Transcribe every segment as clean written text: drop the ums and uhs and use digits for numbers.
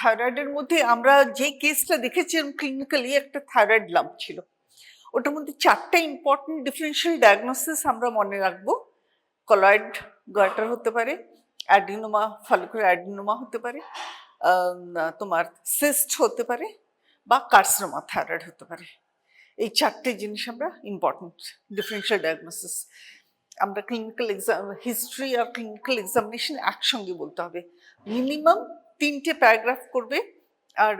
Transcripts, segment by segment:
থাইরয়েডের মধ্যে আমরা যে কেসটা দেখেছিলাম ক্লিনিক্যালি, একটা থাইরয়েড লাম্প ছিল। ওটার মধ্যে 4টা ইম্পর্টেন্ট ডিফারেন্সিয়াল ডায়াগনোসিস আমরা মনে রাখবো। কলয়েড গয়টার হতে পারে, অ্যাডিনোমা, ফলিকুলার অ্যাডিনোমা হতে পারে, তোমার সিস্ট হতে পারে, বা কার্সিনোমা থাইরয়েড হতে পারে। এই 4টে জিনিস আমরা ইম্পর্টেন্ট ডিফারেন্সিয়াল ডায়াগনোসিস। আমরা ক্লিনিক্যাল এক্সাম, হিস্ট্রি আর ক্লিনিক্যাল এক্সামিনেশন একসঙ্গে বলতে হবে। মিনিমাম 3টে প্যারাগ্রাফ করবে। আর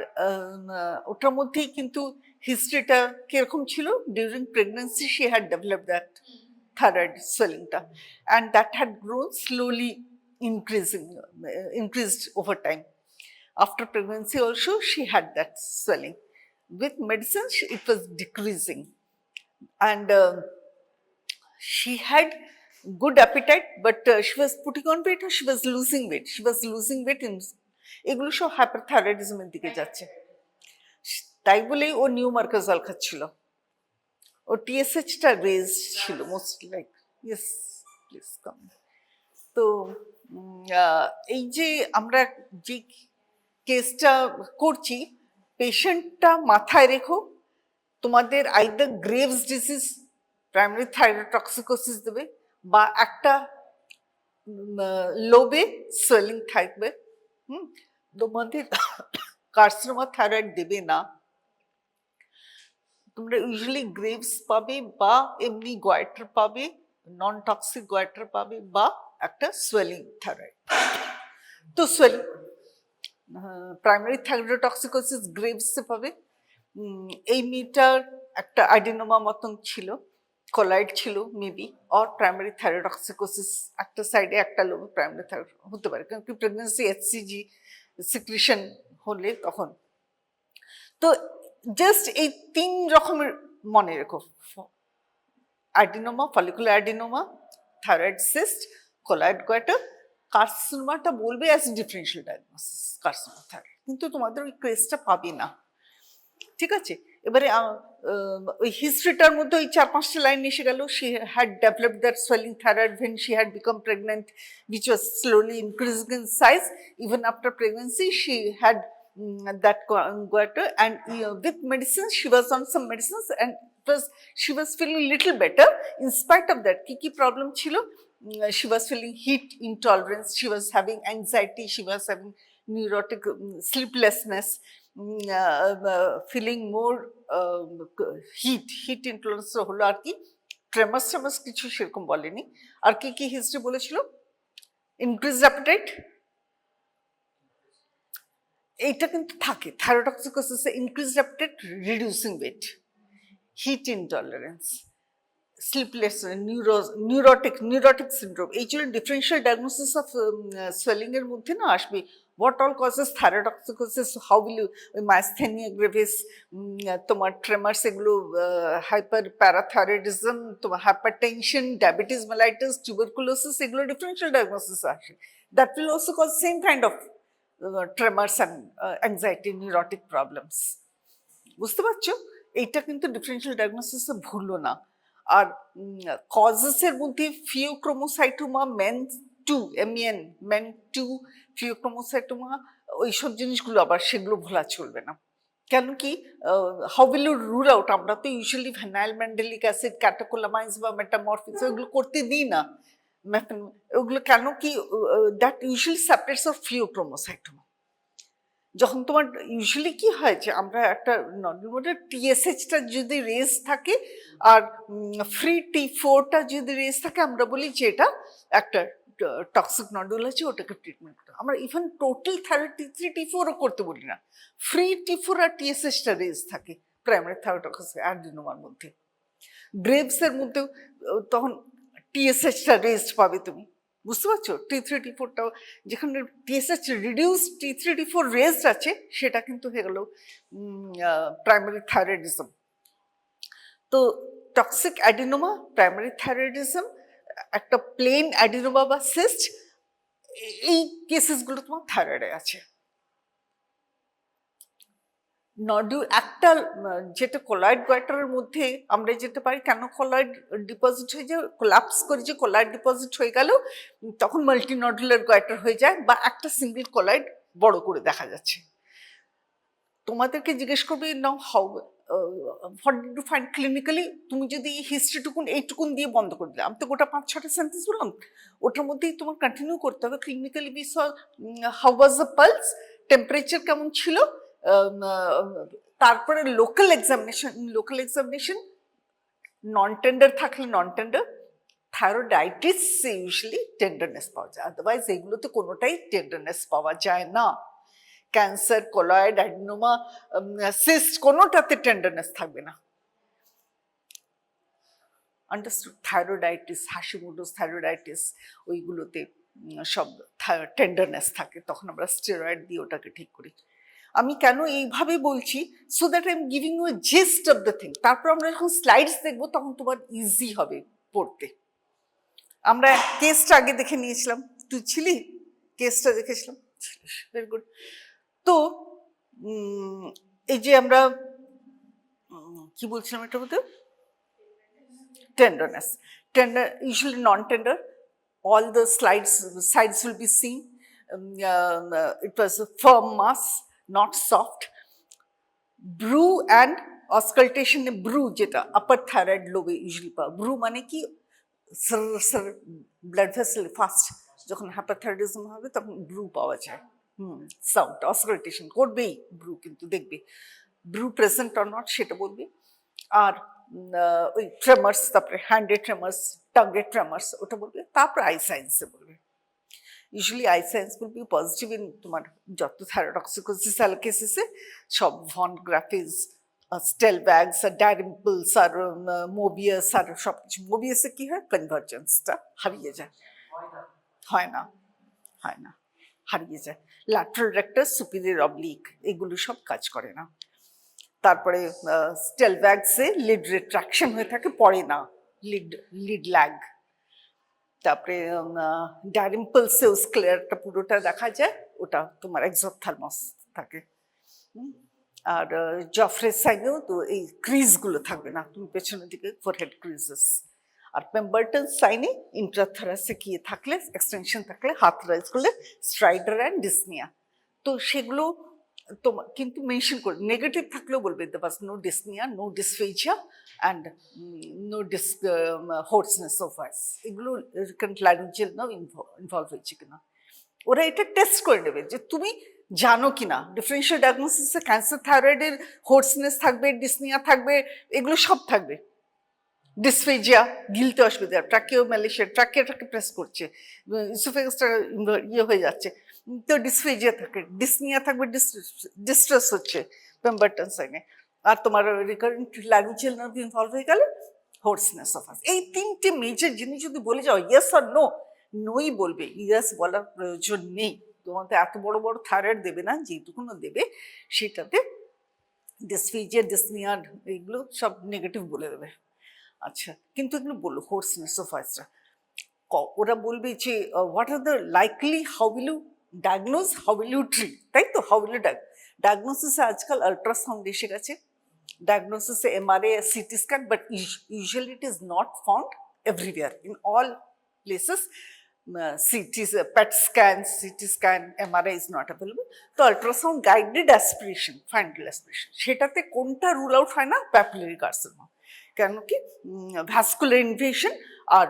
ওটার মধ্যেই কিন্তু হিস্ট্রিটা কিরকম ছিল, during pregnancy she had develop that thyroid swelling ta, and that had grown slowly increased over time. After pregnancy also she had that swelling. With medicines it was decreasing, and she had good appetite, but she was putting on weight or she was losing weight. She was losing weight in এগুলো সব হাইপারথাইরয়েডিজমের দিকে যাচ্ছে। তাই বলেই ও নিউমার্কাজল খাচ্ছিল। ও টিএসএইচটা রেজ ছিল mostly, like yes please come. তো এই যে আমরা যে কেসটা করছি, পেশেন্টটা মাথায় রেখো, তোমাদের either graves disease, primary thyrotoxicosis দেবে, বা একটা লোবে সোয়েলিং থাকবে। তোমাদের কার্সিনোমা থাইরয়েড দেবে না। তোমরা ইউজুয়ালি গ্রেভস পাবে, বা এমনি গয়টার পাবে, নন টক্সিক গয়টার পাবে, বা একটা সোয়েলিং থাইরয়েড। তো সোয়েলিং প্রাইমারি থাইরোটক্সিকোসিস গ্রেভসে পাবে। এই মেয়েটার একটা অ্যাডিনোমা মতন ছিল, কলয়েড ছিল মেবি, অর প্রাইমারি থাইরোটক্সিকোসিস, একটা সাইডে একটা লোবে প্রাইমারি থাইরয়েড হতে পারে, কারণ কি প্রেগনেন্সি HCG সিক্রিশন হলে তখন। তো জাস্ট এই 3 রকমের মনে রেখো: adenoma, follicular adenoma, thyroid cyst, colloid goitre. কার্সিনোমাটা বলবে as differential diagnosis carcinoma thyroid, কিন্তু তোমাদের ওই কেসটা পাবে না, ঠিক আছে? এবারে ওই হিস্ট্রিটার মধ্যে ওই 4-5টা লাইন এসে গেল। She had developed that swelling thyroid when she had become pregnant, which was slowly increasing in size. Even after pregnancy she had that goiter, and with medicines, she was on some medicines, and she was feeling little better in spite of that. Ki problem chilo? She was feeling heat intolerance, she was having anxiety, she was having neurotic sleeplessness, feeling more heat intolerance হলো। আর কি ট্রেমাস কিছু সেরকম বলেনি। আর কি history বলেছিল? Increased appetite, এইটা কিন্তু থাকে থাইরোটক্সিকোসিসে। Increased appetite, reducing weight, heat intolerance, sleepless, neurotic syndrome, এই জন্য ডিফারেন্সিয়াল ডায়াগনোসিস অফ সোয়েলিং এর মধ্যে না আসবে what all causes thyrotoxicosis, how will you, ওই মাইস্থেনিয়া গ্রেভিস, তোমার ট্রেমার্স, এগুলো হাইপার প্যারাথাইরয়েডিজম, তোমার হাইপারটেনশন, ডায়াবেটিস মেলাইটিস, টিউবারকুলোসিস, এগুলো ডিফারেন্সিয়াল ডায়াগনোসিস আসে। That will also cause same kind of tremors and anxiety, neurotic problems. বুঝতে পারছো? এইটা কিন্তু ডিফারেন্সিয়াল ডায়াগনোসিসে ভুলো না। আর কজেসের মধ্যে ফিওক্রোমোসাইটোমা, MEN2, MEN2 ফিওক্রোমোসাইটোমা, ওইসব জিনিসগুলো আবার সেগুলো ভোলা চলবে না। কেন কি, how will you rule out? আমরা তো usually vanillyl mandelic acid, catecholamines বা মেটামরফিস ওগুলো করতে দিই না। ওগুলো কেন কি, that usually separates of pheochromocytoma. যখন তোমার ইউজুয়ালি কি হয় যে আমরা একটা নর্মাল TSHটা যদি রেজ থাকে আর ফ্রি T4টা যদি রেজ থাকে, আমরা বলি যে এটা একটা টক্সিক নডুল আছে, ওটাকে ট্রিটমেন্ট করতে। আমরা ইভেন টোটাল থাইরয়েড T3 T4ও করতে বলি না, ফ্রি T4 আর TSHটা রেজ থাকে প্রাইমারি থাইরয়েডক্সিস অ্যাডিনোমার মধ্যে। গ্রেভসের মধ্যেও তখন TSHটা রেজড পাবে তুমি, বুঝতে পারছো? T3 T4টাও যেখানে TSH reduce T3 T4 raised আছে, সেটা কিন্তু হয়ে গেল প্রাইমারি থাইরয়েডিজম। তো টক্সিক অ্যাডিনোমা, প্রাইমারি থাইরয়েডিজম, একটা প্লেন অ্যাডিনোমা বা সিস্ট, এই কেসেসগুলো তোমার থাইরয়েডে আছে। নডুল একটা যেটা কলয়েড গয়টারের মধ্যে আমরা যেতে পারি, কেন কলয়েড ডিপোজিট হয়ে যায়, কোলাপস করে যে কলয়েড ডিপোজিট হয়ে গেল, তখন মাল্টি নডুলার গয়টার হয়ে যায়, বা একটা সিঙ্গেল কলয়েড বড় করে দেখা যাচ্ছে। তোমাদেরকে জিজ্ঞেস করবে now how what did you find clinically, তুমি যদি হিস্ট্রিটুকুন এইটুকুন দিয়ে বন্ধ করে দিলে, আমি তো গোটা 5-6টা সেন্টেন্স বললাম, ওটার মধ্যেই তোমার কন্টিনিউ করতে হবে। Clinically we saw how was the pulse, temperature কেমন ছিল, তারপরে লোকাল এক্সামিনেশন নন টেন্ডার থাকলে non tender, thyroiditis usually tenderness পাওয়া যায়, আদারওয়াইজ এগুলোতে কোনোটাই টেন্ডারনেস পাওয়া যায় না। ক্যান্সার, কলয়েড, অ্যাডিনোমা, সিস্ট, কোনোটাতে টেন্ডারনেস থাকবে না। আন্ডারস্টুড? থাইরয়েডাইটিস, হাশিমোটোস থাইরয়েডাইটিস, ওইগুলোতে সব টেন্ডারনেস থাকে, তখন আমরা স্টেরয়েড দিয়ে ওটাকে ঠিক করি। আমি কেন এইভাবে বলছি, so that I am giving you a gist of the thing. তারপর আমরা যখন স্লাইডস দেখবো তখন তোমার ইজি হবে পড়তে। আমরা কেসটা আগে দেখে নিয়েছিলাম, তুই ছিলি, কেসটা দেখেছিলাম, ভেরি গুড। তো এই যে আমরা কি বলছিলাম এটার মধ্যে, tenderness, usually non-tender, all the sides will be seen. It was a firm mass, not soft. Brew and auscultation, brew যেটা আপার থাইরয়েড লোবে ইউজুয়ালি পাওয়া, ব্রু মানে কি ব্লাড ভেসেল ফাস্ট, যখন হাইপারথাইরয়েডিজম হবে তখন ব্রু পাওয়া যায়। সাউন্ড অসকাল্টেশন করবেই ব্রু, কিন্তু দেখবে ব্রু প্রেজেন্ট অর নট সেটা বলবে। আর ওই ট্রেমার্স, তারপরে হ্যান্ডে ট্রেমার্স, টাঙ্গে ট্রেমার্স, ওটা বলবে। তারপর আই সায়েন্সে বলবে। Usually I science will be positive in তোমার যত থাইরয়েডক্সিকোসিস কেসেসে, সব ভন গ্রাফিস, স্টেলব্যাগস আর ডায়ারিম্পলস আর মোবিয়াস আর সব কিছু। মোবিয়াসে কি হয়, কনভার্জেন্সটা হারিয়ে যায়, হয় না হারিয়ে যায়। ল্যাটারাল রেক্টাস, সুপিরিয়র অবলিক, এগুলো সব কাজ করে না। তারপরে স্টেলব্যাগসে লিড রিট্রাকশন হয়ে থাকে, পড়ে না, লিড ল্যাগ। তারপরে ডায়ারিম্পলসেও স্ক্লেয়ারটা পুরোটা দেখা যায়, ওটা তোমার এক্সোপথ্যালমাস থাকে। আর জফ্রে সাইনেও তো এই ক্রিজগুলো থাকবে না, তুমি পেছনের দিকে ফোরহেড ক্রিজেস। আর পেম্বারটন সাইনে ইন্ট্রাথোরাসিক ইয়ে থাকলে, এক্সটেনশন থাকলে, হাত রাইজ করলে স্ট্রাইডার অ্যান্ড ডিসনিয়া। তো সেগুলো তোমার কিন্তু মেনশন করে, নেগেটিভ থাকলেও বলবে there was no dyspnea, no dysphagia and no hoarseness of voice। এগুলো রিকারেন্ট ল্যারিঞ্জিয়াল নার্ভ ইনভলভ হয়েছে কিনা, ওরা এটা টেস্ট করে নেবে যে তুমি জানো কিনা। ডিফারেন্সিয়াল ডায়াগনোসিসে ক্যান্সার থাইরয়েডের হোর্সনেস থাকবে, ডিসনিয়া থাকবে, এগুলো সব থাকবে। ডিসফেজিয়া, গিলতে অসুবিধা, ট্রাকিও ম্যালেশিয়া, ট্রাকিয়াটাকে প্রেস করছে, ইসোফেগাসটা ইয়ে হয়ে যাচ্ছে, তো ডিসফেজিয়া থাকে, ডিসনিয়া থাকবে, ডিস্ট্রেস হচ্ছে পেম্বারটন সাইনে। আর তোমার রিকারেন্ট ল্যারিঞ্জিয়াল নার্ভ ইনভলভ হয়ে গেলে হোর্সনেস অফ ভয়েস। এই তিনটে মেজর জিনিস যদি বলে যাও, ইয়েস আর নো, নোই বলবে, ইয়েস বলার প্রয়োজন নেই। তোমাদের এত বড় বড় থাইরয়েড দেবে না, যেটুকুনো দেবে সেটাতে ডিসফেজিয়া, ডিসনিয়া, এগুলো সব নেগেটিভ বলে দেবে। আচ্ছা, কিন্তু এগুলো বললো হোর্সনেস অফ ভয়েসটা, ওরা বলবে যে what are the likely, how will you diagnose, how will you treat, তাই তো? হাউ উইল ইউ ডায়াগনোসিসে আজকাল আল্ট্রাসাউন্ড এসে গেছে, ডায়াগনোসিসে MRI, CT scan, but usually it is not found everywhere, in all places. PET scan, CT scan, MRI is not available. তো ultrasound guided aspiration, final aspiration, সেটাতে কোনটা rule out হয় না? Papillary carcinoma. কেন কি, ভ্যাসকুলার ইনভেশন আর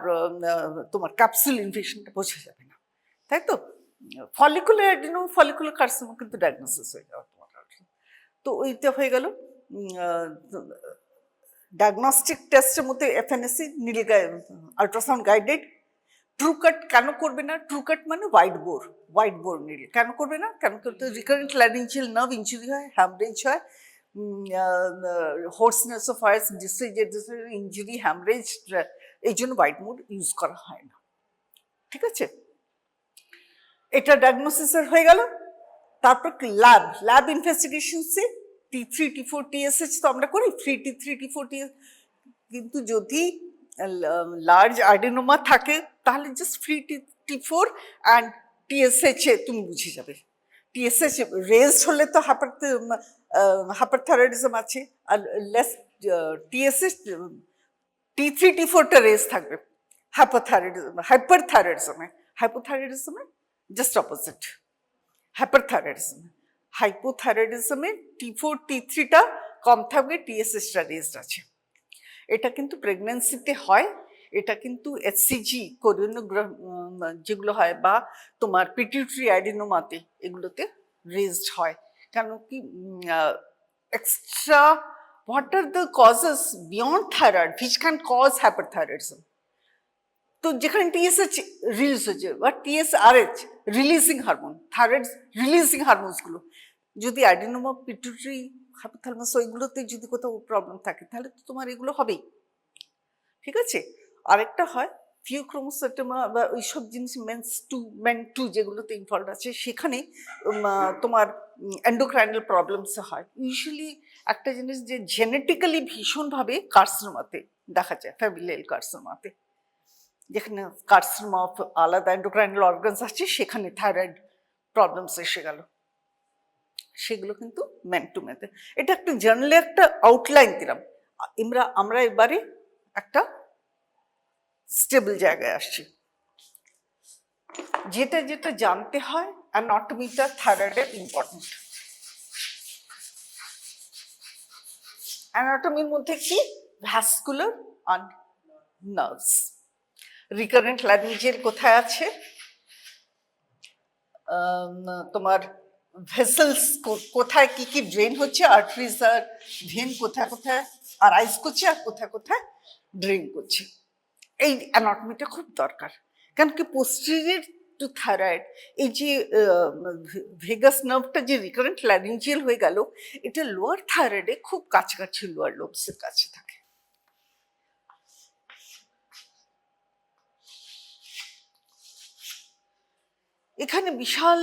তোমার capsule ইনভেশনটা বোঝা যাবে না, তাই তো? ফলিকুলার অ্যাডিনোমা, ফলিকুলার কার্সিনোমা কিন্তু ডায়াগনোসিস হয়ে যাওয়া তোমার। তো ওইটা হয়ে গেল ডায়াগনস্টিক টেস্টের মধ্যে এফএনএসি, নীল আল্ট্রাসাউন্ড গাইডেড। ট্রুকাট কেন করবে না? ট্রুকাট মানে হোয়াইট বোর নিল কেন করবে না? কেন করতে, রিকারেন্ট ল্যারিঞ্জিয়াল নার্ভ ইনজুরি হয়, হ্যামরেজ হয়, হোর্সনেস অফ ভয়েস, ইনজুরি, হ্যামরেজ, এই জন্য হোয়াইট বোর ইউজ করা হয় না। ঠিক আছে, এটা ডায়াগনোসিসের হয়ে গেল। তারপর ল্যাব ইনভেস্টিগেশনসে T3, T4, TSH তো আমরা করি, T3, T4, TSH। কিন্তু যদি লার্জ অ্যাডিনোমা থাকে তাহলে জাস্ট T4 অ্যান্ড TSH এ তুমি বুঝে যাবে। TSH রেজড হলে তো হাইপারথাইরয়েডিজম আছে, আর লেস TSH, T3, T4টা রেজ থাকবে হাইপারথাইরয়েডিজমে জাস্ট অপোজিট। হাইপারথাইরয়েডিজম হাইপোথাইরয়েডিজমে T4 T3টা কম থাকবে, TSHটা রেজড আছে। এটা কিন্তু প্রেগন্যান্সিতে হয়, এটা কিন্তু HCG যেগুলো হয় বা তোমার পিটিউটারি অ্যাডিনোমাতে এগুলোতে রেজড হয়। কেন কি extra what are the causes beyond thyroid which can cause hyperthyroidism? তো যেখানে TSH রিলিজ হচ্ছে বা TSRH releasing hormone, thyroid releasing হরমোনসগুলো যদি অ্যাডিনোমা, পিটুইটারি, হাইপোথ্যালামাস ওইগুলোতে যদি কোথাও প্রবলেম থাকে তাহলে তো তোমার এগুলো হবেই, ঠিক আছে? আরেকটা হয় ফিওক্রোমোসাইটোমা বা ওইসব জিনিস মেন টু যেগুলোতে ইনভলভ আছে, সেখানে তোমার এন্ডোক্রাইনাল প্রবলেমস হয়। ইউজুয়ালি একটা জিনিস যে জেনেটিক্যালি ভীষণভাবে কার্সিনোমাতে দেখা যায়, ফ্যামিলিয়াল কার্সিনোমাতে, যেখানে কার্সিনোমা অফ আলাদা এন্ডোক্রাইনাল অর্গানস আছে, সেখানে থাইরয়েড প্রবলেমস এসে গেল, সেগুলো কিন্তু মেন টু মেতে। এটা একটা জার্নালি একটা আউটলাইন দিলাম। আমরা এবারে একটা স্টেবল জায়গায় আসছি। যেটা যেটা জানতে হয়, অ্যানাটমিটা থাইরয়েডের ইম্পর্টেন্ট। অ্যানাটমির মধ্যে কি? ভ্যাসকুলার আর নার্ভস। রিকারেন্ট ল্যারিঞ্জিয়াল কোথায় আছে? তোমার ভেসেলস কোথায় কি কি ড্রেন হচ্ছে, আর্টারিজ আর ভেন কোথায় কোথায় আরাইজ করছে আর কোথায় কোথায় ড্রেন করছে। এই অ্যানাটমিটা খুব দরকার, কারণ কি পোস্টেরিয়র টু থাইরয়েড এই যে ভেগাস নার্ভটা যে রিকারেন্ট ল্যারিঞ্জিয়াল হয়ে গেল, এটা লোয়ার থাইরয়েডে খুব কাছাকাছি, লোয়ার লোবসের কাছে থাকে। এখানে বিশাল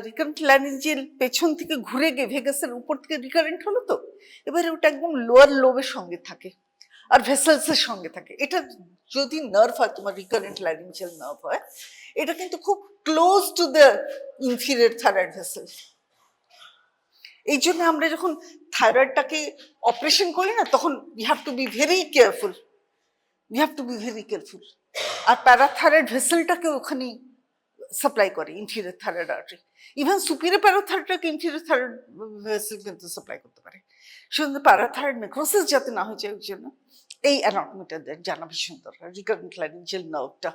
রিকারেন্ট ল্যারিঞ্জিয়াল পেছন থেকে ঘুরে গিয়ে ভেগাসের উপর থেকে রিকারেন্ট হলো, তো এবারে ওটা একদম লোয়ার লোবের সঙ্গে থাকে আর ভেসেলসের সঙ্গে থাকে। এটা যদি নার্ভ হয়, তোমার রিকারেন্ট ল্যারিঞ্জিয়াল নার্ভ হয়, এটা কিন্তু খুব close to the inferior thyroid vessel. এই জন্য আমরা যখন থাইরয়েডটাকে অপারেশন করি না, তখন we have to be very careful, আর প্যারাথাইরয়েড ভেসেলটাকে ওখানে সাপ্লাই করে inferior thyroid artery. Even superior প্যারাথাইরয়েডটাকে ইনফিরিয়র থাইরয়েড ভেসেল কিন্তু সাপ্লাই করতে পারে। শুধু প্যারাথাইরয়েড নেক্রোসিস যাতে না হয়ে যায়, ওই জন্য এই অ্যানাটমিটা জানা ভীষণ দরকার। রিকারেন্ট ল্যারিঞ্জিয়াল নার্ভটা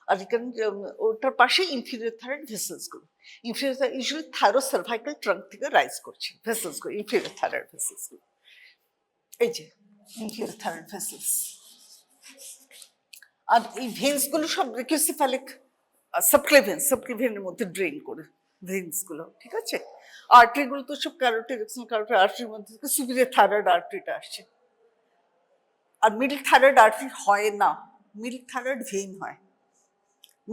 আর রিকারেন্ট, ওটার পাশে ইনফিরিয়র থাইরয়েড ভেসেলসগুলো, ইনফিরিয়র ইউজুয়ালি থাইরোসার্ভাইকাল ট্রাঙ্ক থেকে রাইজ করছে ভেসেলসগুলো, ইনফিরিয়র থাইরয়েড ভেসেলসগুলো। এই যে ইনফিরিয়র থাইরয়েড ভেসেলস, আর এই ভেন্সগুলো সব রেকিউসিফ্যালিক সাবক্লেভিয়ানের মধ্যে ড্রেন করে ভেন্সগুলো, ঠিক আছে? আর্টারিগুলো তো সব ক্যারোটিড, ক্যারোটিড আর্টারির মধ্যে থেকে সুপিরিয়র থাইরয়েড আর্টারিটা আসছে। আর মিডল থাইরয়েড আর্টারি হয় না, মিডল থাইরয়েড ভেইন হয়।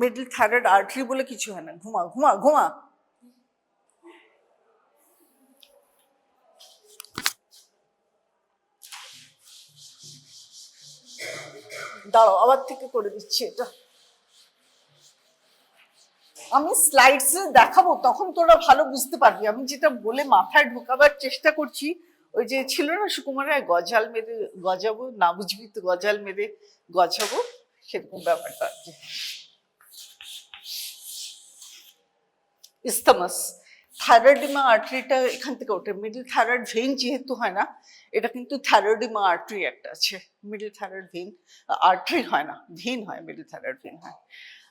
মিডল থাইরয়েড আর্টারি বলে কিছু হয় না। ঘুমা ঘুমা ঘুমা। দাঁড়াও, আবার থেকে করে দিচ্ছি এটা। আমি স্লাইডস দেখাবো, তখন তোরা ভালো বুঝতে পারবি। আমি যেটা বলে মাথায় ঢোকাবার চেষ্টা করছি, ওই যে ছিল না সুকুমারের গজাল মেরে গজাবো, না বুঝবি তো গজাল মেরে গজাবো, সেরকম ব্যাপারটা আর কি। ইসথামাস, থাইরয়েডিমা আর্টারিটা এখান থেকে ওঠে। মিডল থাইরয়েড ভেইন যেহেতু হয় না, এটা কিন্তু থাইরয়েডিমা আর্টারি একটা আছে। মিডল থাইরয়েড ভেইন আর্টারি হয় না, ভেইন হয়, মিডল থাইরয়েড ভেইন হয়।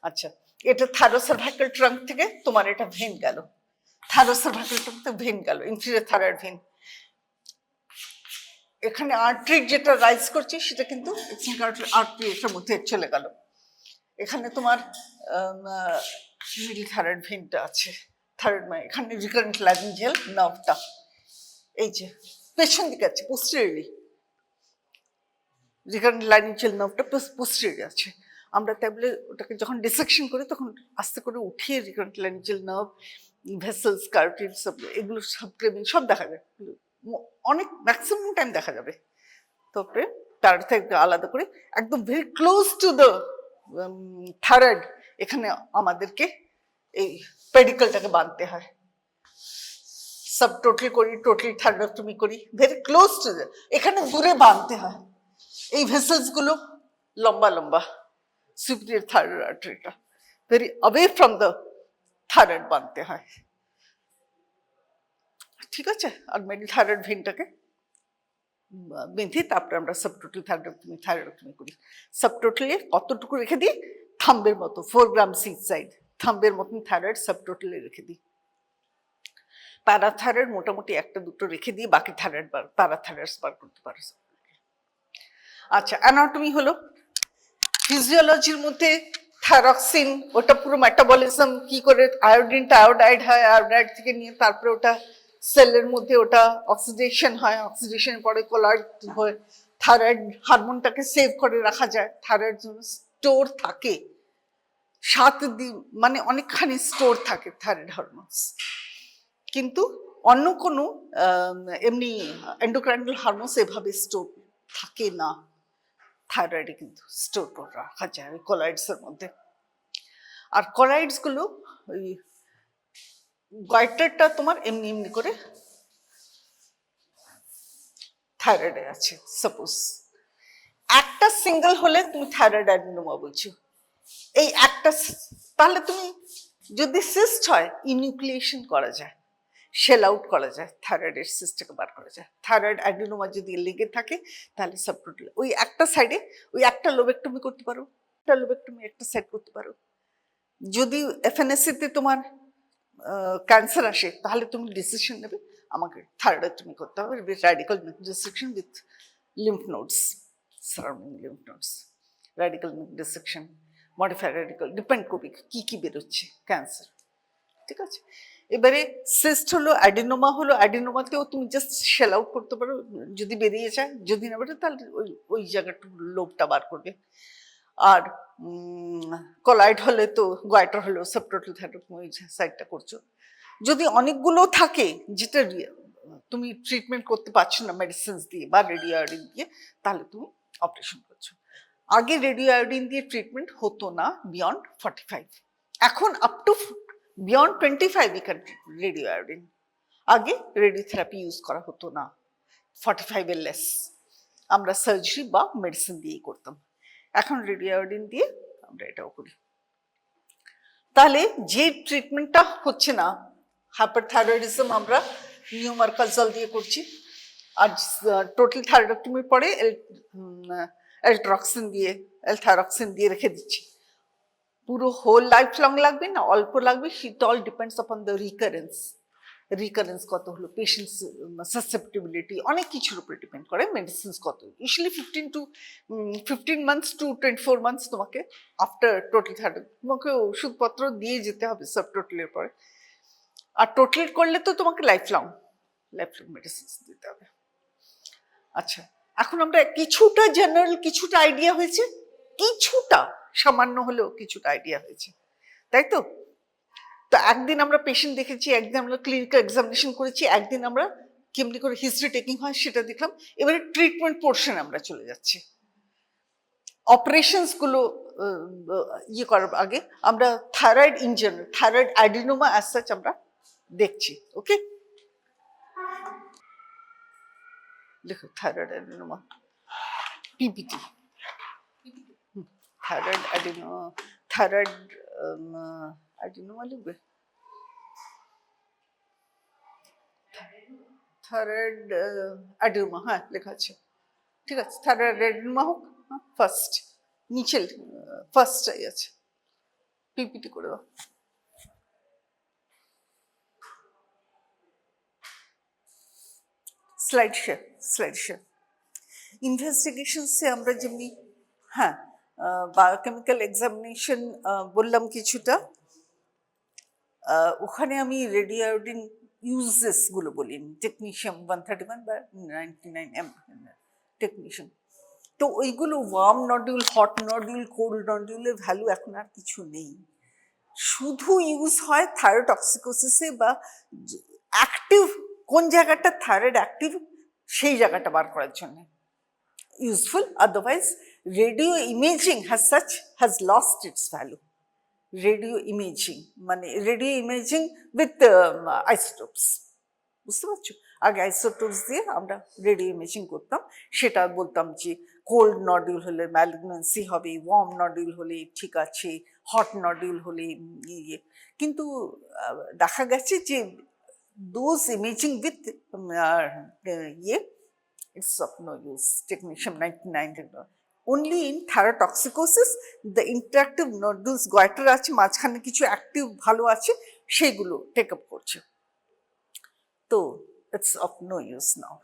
আচ্ছা, এটা থাইরোসার্ভাইকাল ট্রাঙ্ক থেকে তোমার এটা ভেন গেল, থাইরোসার্ভাইকাল ট্রাঙ্ক থেকে ভেন গেল, ইনফিরিয়র থাইরয়েড ভেন। এখানে আর্টারি যেটা রাইজ করছে সেটা কিন্তু আর্টারি এটার মধ্যে চলে গেল। এখানে তোমার মিডল থাইরয়েড ভেনটা আছে, থাইরয়েড মানে এখানে রিকারেন্ট ল্যারিঞ্জিয়াল নার্ভটা এই যে পেছন দিকে আছে, পোস্টেরিয়রলি রিকারেন্ট ল্যারিঞ্জিয়াল নার্ভটা পোস্টেরিয়রলি আছে। আমরা তাই বলে ওটাকে যখন ডিসেকশন করি তখন আস্তে করে উঠিয়ে রিকারেন্ট ল্যারিঞ্জিয়াল নার্ভ, ভেসেলস, কার্টিড, সব এগুলো সাবক্লেভিয়ান সব দেখা যায়, অনেক ম্যাক্সিমাম টাইম দেখা যাবে। তারপরে তার থেকে আলাদা করে একদম very close to the thyroid, এখানে আমাদেরকে এই পেডিকলটাকে বাঁধতে হয়। সব টোটাল করি, টোটাল থাইরয়েডক্টমি করি, ভেরি ক্লোজ টু দ্য, এখানে দূরে বাঁধতে হয়। এই ভেসেলসগুলো লম্বা লম্বা, superior thyroid, very away from the thyroid বানতে হয়। ঠিক আছে, আর মিডল থাইরয়েড ভেনটাকে বেঁধে তারপরে আমরা সাবটোটাল থাইরয়েডক্টমি করি। সাবটোটালে কতটুকু রেখে দিই, থাম্বের মতো 4 গ্রাম সিট সাইড থাম্বের মতন থাইরয়েড সাবটোটালে রেখে দিই। প্যারাথাইরয়েড মোটামুটি একটা দুটো রেখে দিয়ে বাকি থাইরয়েড প্যারাথাইরয়েডস বার করতে পারো। আচ্ছা, অ্যানাটমি হলো ফিজিওলজির মধ্যে থাইরক্সিন, ওটা পুরো মেটাবলিজম কি করে আয়োডিনটা আয়োডাইড হয়, আয়োডাইড থেকে নিয়ে তারপরে ওটা সেলের মধ্যে ওটা অক্সিডেশন হয়, অক্সিডেশনের পরে কলাইড হয়, থাইরয়েড হরমোনটাকে সেভ করে রাখা যায়, থাইরয়েড স্টোর থাকে 7 দিন, মানে অনেকখানি স্টোর থাকে থাইরয়েড হরমোনস। কিন্তু অন্য কোনো এমনি এন্ডোক্রাইনাল হরমোনস এভাবে স্টোর থাকে না, থাইরয়েডে কিন্তু স্টোর করে রাখা যায় ওই কলয়েডসের মধ্যে। আর কলয়েডস গুলো ওই গয়টারটা তোমার এমনি এমনি করে থাইরয়েডে আছে, সাপোজ একটা সিঙ্গেল হলে তুমি থাইরয়েড অ্যাডিনোমা বলছো, এই একটা, তাহলে তুমি যদি সিস্ট হয় ইনিউক্লিয়েশন করা যায়, শেল আউট করা যায়, থাইরয়েডের সিস্টটাকে বার করা যায়। থাইরয়েড অ্যাডিনোমা যদি লেগে থাকে তাহলে সাবটোটাল ওই একটা সাইডে ওই একটা লোবেক্টমি করতে পারো, একটা লোবেক্টমি একটা সাইড করতে পারো। যদি এফএনএসসিতে তোমার ক্যান্সার আসে তাহলে তুমি ডিসিশন নেবে আমাকে থাইরয়েডক্টমি করতে হবে, radical dissection with lymph nodes, surrounding lymph nodes, radical dissection, modified radical, depend করবে কি কি বেরোচ্ছে ক্যান্সার। ঠিক আছে, এবারে সিস্ট হলো, অ্যাডিনোমা হলো, অ্যাডিনোমাতেও তুমি জাস্ট শেল আউট করতে পারো, যদি বেরিয়ে যায়, যদি না বেরোয় তাহলে ওই জায়গাটা লোবটা বার করবে। আর কলাইড হলে তো গয়টার হলো সাবটোটাল থাইরয়েড ওই সাইডটা করছো। যদি অনেকগুলো থাকে যেটা তুমি ট্রিটমেন্ট করতে পারছো না মেডিসিনস দিয়ে বা রেডিও আয়োডিন দিয়ে, তাহলে তুমি অপারেশন করছো। আগে রেডিও আয়োডিন দিয়ে ট্রিটমেন্ট হতো না বিয়ন্ড 45, এখন up to beyond 25 you can radio iodine. আগে রেডিওথেরাপি ইউজ করা হতো না, 45 এর লেস, আমরা সার্জারি বা মেডিসিন দিয়েই করতাম। এখন রেডিও আয়োডিন দিয়ে আমরা এটাও করি। তাহলে যে ট্রিটমেন্টটা হচ্ছে না, হাইপারথাইরয়েডিজম আমরা নিউমারকাজল দিয়ে করছি, আর টোটাল থাইরয়েডক্টমির পরে এলট্রক্সিন দিয়ে এলথাইরক্সিন দিয়ে রেখে দিচ্ছি। পুরো হোল লাইফ লং লাগবে না, অল্প লাগবে, it all depends upon the recurrence কত হলো, পেশেন্টস সাসেপ্টিবিলিটি, অনেক কিছুর উপরে ডিপেন্ড করে, মেডিসিনস কত, ইউজুয়ালি 15 months to 24 months তোমাকে আফটার টোটাল থাইরয়েড তোমাকে ওষুধপত্র দিয়ে যেতে হবে সাব টোটালের পরে। আর টোটাল করলে তো তোমাকে লাইফ লং মেডিসিনস দিতে হবে। আচ্ছা, এখন আমরা কিছুটা জেনারেল কিছুটা আইডিয়া হয়েছে, কিছুটা সামান্য হলেও কিছুটা আইডিয়া হয়েছে, তাই তো? তো একদিন আমরা পেশেন্ট দেখেছি, একদিন আমরা ক্লিনিক্যাল এক্সামিনেশন করেছি, একদিন আমরা কেমনি করে হিস্ট্রি টেকিং হয় সেটা দেখলাম। এবারে ট্রিটমেন্ট পোর্শন আমরা চলে যাচ্ছি। অপারেশনস গুলো ইয়ে করার আগে আমরা thyroid in general, thyroid adenoma as such আমরা দেখছি। ওকে, দেখো thyroid adenoma PPT, thyroid adenoma লিখবে, থাইরয়েড অ্যাডিনোমা, হ্যাঁ লেখা আছে, ঠিক আছে। থাইরয়েড অ্যাডিনোমা হোক, ফার্স্ট নিচে ফার্স্ট আছে, পিপিটি করে দাও। স্লাইড শেয়ার ইনভেস্টিগেশনসে আমরা যেমনি, হ্যাঁ, বায়োকেমিক্যাল এক্সামিনেশন বললাম কিছুটা, ওখানে আমি রেডিও আয়োডিন ইউজেস গুলো বলিনি, টেকনিশিয়াম 131 বা 99M টেকনিশিয়াম। তো ওইগুলো warm nodule, hot nodule, cold নডিউলের ভ্যালু এখন আর কিছু নেই, শুধু ইউজ হয় থাইরোটক্সিকোসিসে বা অ্যাক্টিভ কোন জায়গাটা থাইরয়েড অ্যাক্টিভ সেই জায়গাটা বার করার জন্য useful. Otherwise radio imaging has lost it's value. Radio imaging মানে রেডিও ইমেজিং উইথ আইসোটোপস, বুঝতে পারছো? আগে আইসোটোপস দিয়ে আমরা রেডিও ইমেজিং করতাম, সেটা বলতাম যে কোল্ড নডিউল হলে ম্যালিগন্যান্সি হবে, ওয়ার্ম নডিউল হলে ঠিক আছে, হট নডিউল হলে ইয়ে। কিন্তু দেখা গেছে যে those imaging with it's of no use. Technetium 99. Only in thyrotoxicosis the interactive nodules goiter আছে মাঝখানে কিছু অ্যাক্টিভ ভালো আছে সেগুলো টেক আপ করছে, তো ইটস অফ নো ইউজ নাও।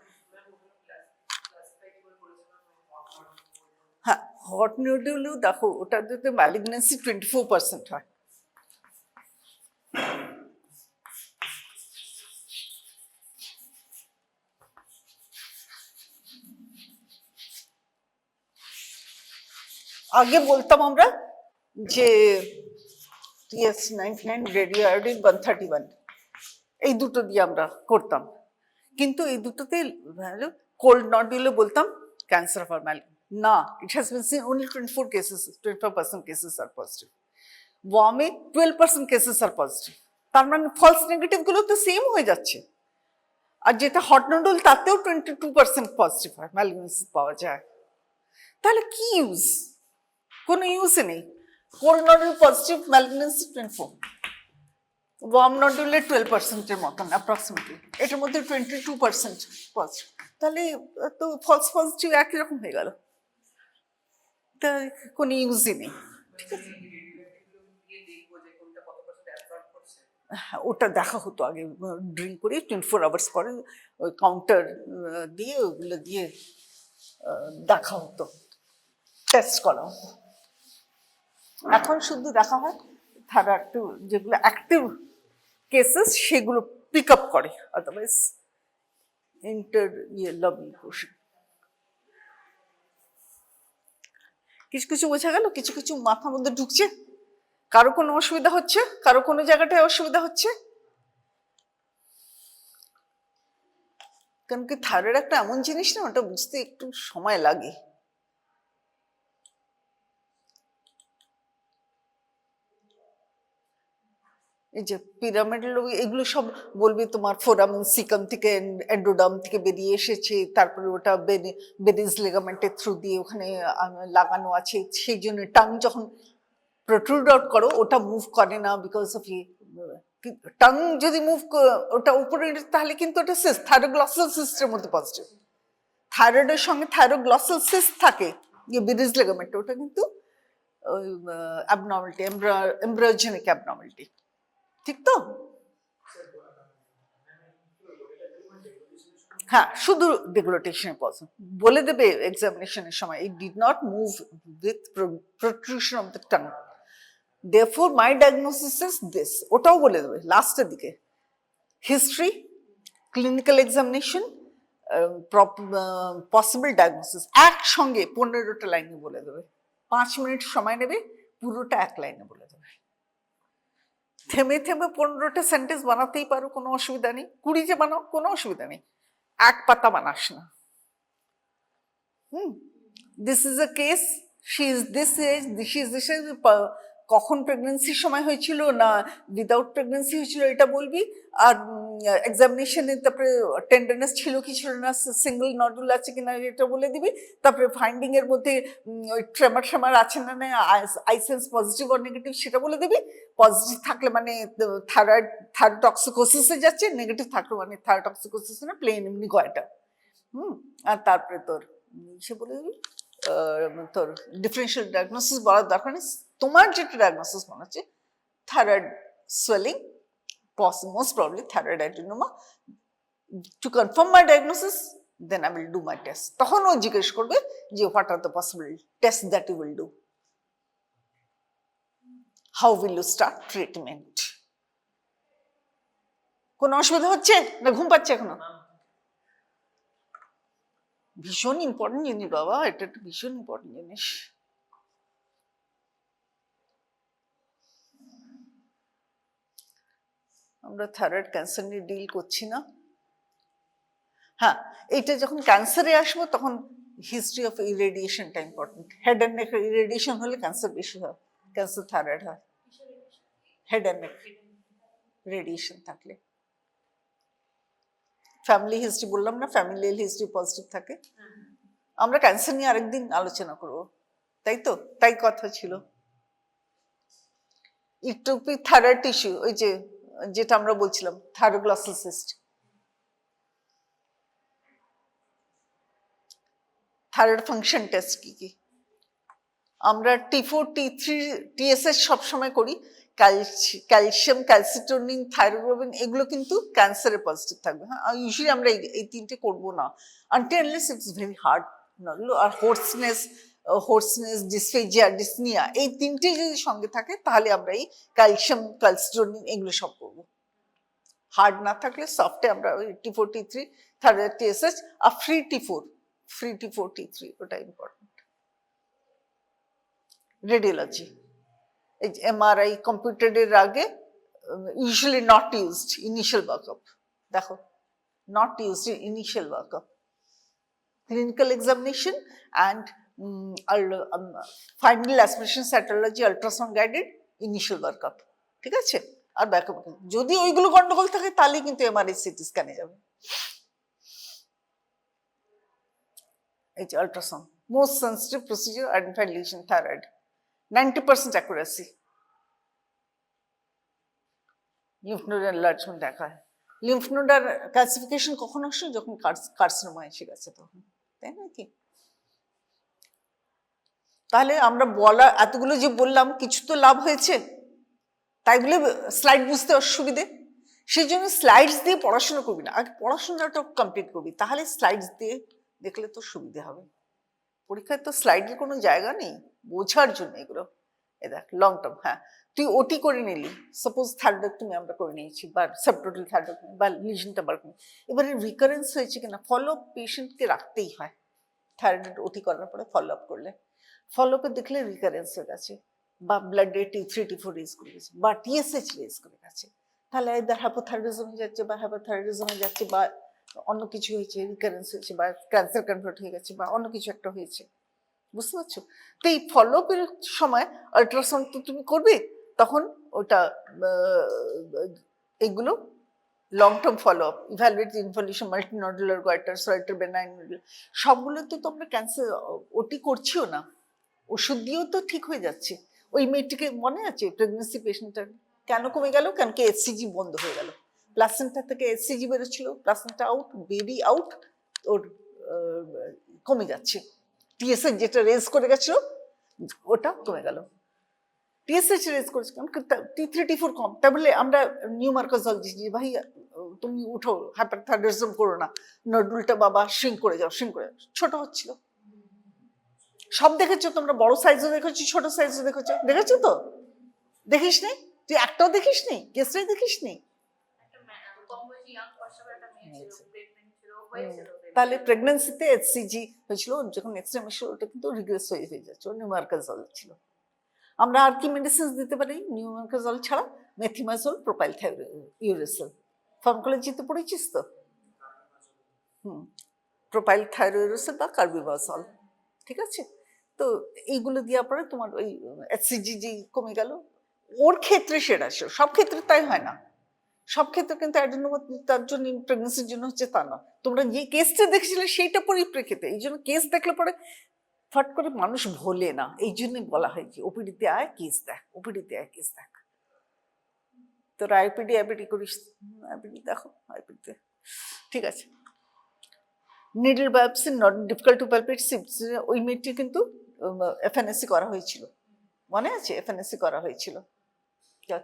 হ্যাঁ, হট নিউডলেও দেখো ওটাতে ম্যালিগনেন্সি 24% হয়। আগে বলতাম আমরা যে TS 99 রেডিও আয়োডিন 131 এই দুটো দিয়ে আমরা করতাম, কিন্তু এই দুটোতে কোল্ড নডিউলে বলতাম ক্যান্সার অফ ম্যালিগনেন্ট না, it has been seen only 24 cases, 25% cases are positive. ওয়ার্মে 12% cases are positive. তার মানে ফলস নেগেটিভ গুলো তো সেম হয়ে যাচ্ছে, আর যেটা হট নডুল তাতেও 22% পজিটিভ হয়, ম্যালিগনেন্সি পাওয়া যায়। তাহলে কি ইউজ? কোনো ইউজে নেই। Cold nodule positive, malignancy 24, warm নডুলে 12%-এর মতন অ্যাপ্রক্সিমেটলি, এটার মধ্যে 22% পজিটিভ, তাহলে তো ফলস পজিটিভ একই রকম হয়ে গেল, তা কোনো ইউজই নেই। ঠিক আছে, ওটা দেখা হতো আগে, ড্রিঙ্ক করে 24 আওয়ার্স পরে ওই কাউন্টার দিয়ে ওগুলো দিয়ে দেখা হতো, টেস্ট করা হতো। এখন শুধু দেখা হয় থাইরয়েড যেগুলো অ্যাক্টিভ কেসেস সেগুলো পিক আপ করে, আদারওয়াইজ লবি পোর্শন। কিছু কিছু বোঝা গেল, কিছু কিছু মাথার মধ্যে ঢুকছে, কারো কোনো অসুবিধা হচ্ছে, কারো কোনো জায়গাটায় অসুবিধা হচ্ছে। কারণ কি থাইরয়েড একটা এমন জিনিস না, ওটা বুঝতে একটু সময় লাগে। এই যে পিরামিডাল এগুলো সব বলবে তোমার ফোরামেন সিকাম থেকে এন্ডোডাম থেকে বেরিয়ে এসেছে, তারপরে ওটা বেরিজ লিগামেন্টের থ্রু দিয়ে ওখানে লাগানো আছে, সেই জন্য টাং যখন প্রোট্রুড আউট করো ওটা মুভ করে না বিকজ অফ টাং যদি মুভ ওটা উপরে, তাহলে কিন্তু ওটা সিস্ট, থাইরোগ্লসাল সিস্টের মধ্যে পজিটিভ। থাইরয়েডের সঙ্গে থাইরোগ্লসাল সিস্ট থাকে বেরিজ লিগামেন্টে, ওটা কিন্তু ওই অ্যাবনর্মালিটি, এমব্রায়োজেনিক অ্যাবনর্মালিটি, ঠিক তো? হ্যাঁ, শুধু ডেগ্লোটেশনের পজিটিভ বলে দেবে এক্সামিনেশনের সময়, it did not move with protrusion of the tongue, therefore my diagnosis is this, ওটাও বলে দেবে লাস্টের দিকে। History, clinical examination, possible diagnosis একসঙ্গে 15টা লাইনে বলে দেবে, 5 মিনিট সময় নেবে, পুরোটা এক লাইনে বলে দেবে। থেমে থেমে 15টা সেন্টেন্স বানাতেই পারো, কোনো অসুবিধা নেই, 20 যে বানাও কোনো অসুবিধা নেই, এক পাতা বানাস না। This is a case, she is this age, she is this age, কখন প্রেগনেন্সির সময় হয়েছিল না উইদাউট প্রেগনেন্সি হয়েছিল এটা বলবি, আর এক্সামিনেশনে তারপরে টেন্ডারনেস ছিল কি ছিল না, সিঙ্গেল নডুল আছে কিনা এটা বলে দিবি, তারপরে ফাইন্ডিং এর মধ্যে ওই ট্রেমার আছে না না, আইসেন্স পজিটিভ আর নেগেটিভ সেটা বলে দিবি। পজিটিভ থাকলে মানে থাইরোটক্সিকোসিসে যাচ্ছে, নেগেটিভ থাকলে মানে থাইরোটক্সিকোসিস না, প্লেন এমনি গয়টা। আর তারপরে তোর সে বলে দিবি তোর ডিফারেন্সিয়াল ডায়াগনোসিস বলার দরকার নেই, তোমার যেটা ডায়াগনোসিস মনে হচ্ছে thyroid swelling, most probably thyroid adenoma. To confirm my diagnosis, then I will do my test. তখন ও জিজ্ঞেস করবে যে what are the possible tests that you will do? How will you start treatment? কোনো অসুবিধা হচ্ছে না? ঘুম পাচ্ছে এখনো? ভীষণ ইম্পর্টেন্ট জিনিস বাবা, এটা একটা ভীষণ ইম্পর্টেন্ট জিনিস। আমরা থাইরয়েড ক্যান্সার নিয়ে ডিল করছি না। হ্যাঁ, এইটা যখন ক্যান্সারে আসবো তখন হিস্ট্রি অফ ইরেডিয়েশনটা important. Head and neck irradiation হলে ক্যান্সার বেশি হয়, ক্যান্সার থাইরয়েড হয়। হেড অ্যান্ড নেক রেডিয়েশন থাকলে, ফ্যামিলি হিস্ট্রি বললাম না, ফ্যামিলিয়াল হিস্ট্রি পজিটিভ থাকে। আমরা ক্যান্সার নিয়ে আরেকদিন আলোচনা করবো, তাই তো? তাই কথা ছিল। ইকটোপিক থাইরয়েড টিস্যু, ওই যে যেটা আমরা বলছিলাম থাইরোগ্লসাল সিস্ট, থাইরয়েড ফাংশন টেস্ট কি কি? আমরা T4 T3 TSH সবসময় করি। ক্যালসিয়াম, ক্যালসিটোনিন, থাইরোগ্লোবিন এগুলো কিন্তু ক্যান্সারে পজিটিভ থাকবে। হ্যাঁ, ইউজুয়ালি আমরা এই তিনটে করবো না until unless it's very hard. আর হোর্সনেস, ডিসফেজিয়া, ডিসনিয়া এই তিনটে যদি সঙ্গে থাকে তাহলে আমরা এই ক্যালসিয়াম, ক্যালসিটোনিন এগুলো সব করবো। হার্ড না থাকলে সফটে আমরা ওই T4 T3 থাইরয়েড TSH আর ফ্রি T4 T3 ওটা ইম্পর্টেন্ট। রেডিওলজি, এই MRI কম্পিউটারের আগে usually not used initial workup, দেখো not used initial workup, clinical examination and final aspiration cytology, ultrasound guided initial workup, ঠিক আছে? আর ব্যাকআপ যদি ওইগুলো গন্ডগোল থাকে তাহলে কিন্তু MRI CT স্ক্যানে যাবে। এই যে ultrasound most sensitive procedure identify lesion thyroid, 90% accuracy. Lymph node enlargement দেখা হয়। লিম্ফ নোডার ক্লাসিফিকেশন কখন আসে? যখন কার্সিনোমা এসে গেছে তখন, তাই না কি? তাহলে আমরা বলা এতগুলো যে বললাম কিছু তো লাভ হয়েছে, তাই বলে স্লাইড বুঝতে অসুবিধে, সেই জন্য স্লাইডস দিয়ে পড়াশোনা করবি না, আগে পড়াশোনাটা কমপ্লিট করবি, তাহলে স্লাইডস দিয়ে দেখলে তো সুবিধে হবে। পরীক্ষায় তো স্লাইডের কোনো জায়গা নেই বোঝার জন্য এগুলো। এ দেখ লং টার্ম, হ্যাঁ তুই ওটি করে নিলি, সাপোজ থাইরয়েডেক্টমি আমরা করে নিয়েছি বা সাবটোটাল থাইরয়েডেক্টমি বা লিশনটা বার করি, এবারে রিকারেন্স হয়েছে কিনা ফলো আপ পেশেন্টকে রাখতেই হয়। থাইরয়েড ওটি করার পরে ফলো আপ করলে, ফলো আপে দেখলে রিকারেন্স হয়ে গেছে বা ব্লাডে T3 T4 রেজ করে গেছে বা TSH রেজ করে গেছে, তাহলে এদের হাইপোথাইরয়েডিজমে যাচ্ছে বা হাইপোথাইরয়েডিজমে যাচ্ছে বা অন্য কিছু হয়েছে, রিকারেন্স হয়েছে বা ক্যান্সার কনভার্ট হয়ে গেছে বা অন্য কিছু একটা হয়েছে, বুঝতে পারছো? তো এই ফলো আপের সময় আল্ট্রাসাউন্ড তো তুমি করবে, তখন ওটা এইগুলো long term follow up, evaluate involution, multinodular goitre, sweater, benign nodular, সবগুলো তো তোমরা ক্যান্সার ওটি করছিও না, ওষুধ দিয়েও তো ঠিক হয়ে যাচ্ছে। ওই মেয়েটিকে মনে আছে প্রেগনেন্সি পেশেন্টটার কেন কমে গেল? কেন কি HCG বন্ধ হয়ে গেল, প্লাসেন্টা থেকে HCG বেরোচ্ছিল, প্লাসেন্টা আউট, বেবি আউট, ওর কমে যাচ্ছে। TSH যেটা রেজ করে গেছিল ওটা কমে গেল, TSH রেজ করেছে কারণ T3 T4 কম, তাই বলে আমরা নিউমার্কোজল দিচ্ছি ভাই তুমি উঠো, হাইপারথাইরয়েডিজম করো না, নডুলটা বাবা শ্রিঙ্ক করে যাও, শ্রিঙ্ক করে যাও, ছোট হচ্ছিল। সব দেখেছো তোমরা, বড় সাইজও দেখেছো, ছোট সাইজও দেখেছো তো? দেখিস নি? তুই একটাও দেখিস নি? কেসটাই দেখিস নি? তাহলে প্রেগনেন্সিতে HCG হয়েছিল, যখন এক্সরে মেশিন ওটা কিন্তু রিগ্রেস হয়ে যাচ্ছে, নিউমার্কোজল ছিল। আমরা আর কি মেডিসিন দিতে পারি নিউমার্কোজল ছাড়া? মেথিমাজোল, প্রোপাইল ইউরেসেল, ফার্মাকোলজিতে পড়েছিস তো? প্রোপাইল থাইরোইউরেসেল বা কার্বিভাজল, ঠিক আছে? তো এইগুলো দেওয়ার পরে তোমার ওই HCG যে কমে গেল, ওর ক্ষেত্রে সেটা, সব ক্ষেত্রে তাই হয় না, সব ক্ষেত্রে কিন্তু অ্যাডেনোমা তার জন্য প্রেগনেন্সির জন্য হচ্ছে তা না। তোমরা যে কেসটা দেখছিলে সেইটা পরিপ্রেক্ষিতে, এই জন্য কেস দেখলে পরে ফট করে মানুষ ভোলে না, এই জন্যই বলা হয় যে ওপিডিতে আয় কেস দেখ, ওপিডিতে আয় কেস দেখ। তোর আইপিডি করিস, আইপিডি দেখো, আইপিডিতে ঠিক আছে। Needle biopsy not difficult to palpate sips, ওই মেয়েটি কিন্তু FNAC করা হয়েছিল, মনে আছে? FNAC করা হয়েছিল,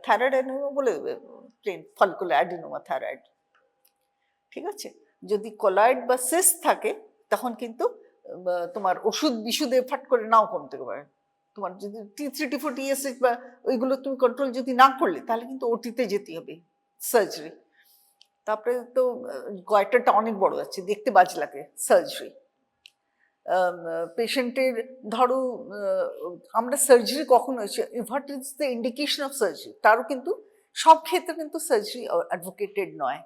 থাইরয়েড অ্যাডিনোমা বলে প্লেন ফলকুলার অ্যাডিনোমা থাইরয়েড, ঠিক আছে? যদি কলয়েড বা সিস্ট থাকে তখন কিন্তু তোমার ওষুধ বিশুদ্ধে ফাট করে নাও কমতে পারে। তোমার যদি T3 T4 TSH বা ওইগুলো তুমি কন্ট্রোল যদি না করলে তাহলে কিন্তু ওটিতে যেতে হবে, সার্জারি। তারপরে তো গয়টারটা অনেক বড় আছে, দেখতে বাজ লাগে, সার্জারি। পেশেন্টের ধরো আমরা সার্জারি কখন হয়েছে, what is the indication of surgery, তারও কিন্তু সব ক্ষেত্রে কিন্তু সার্জারি অ্যাডভোকেটেড নয়।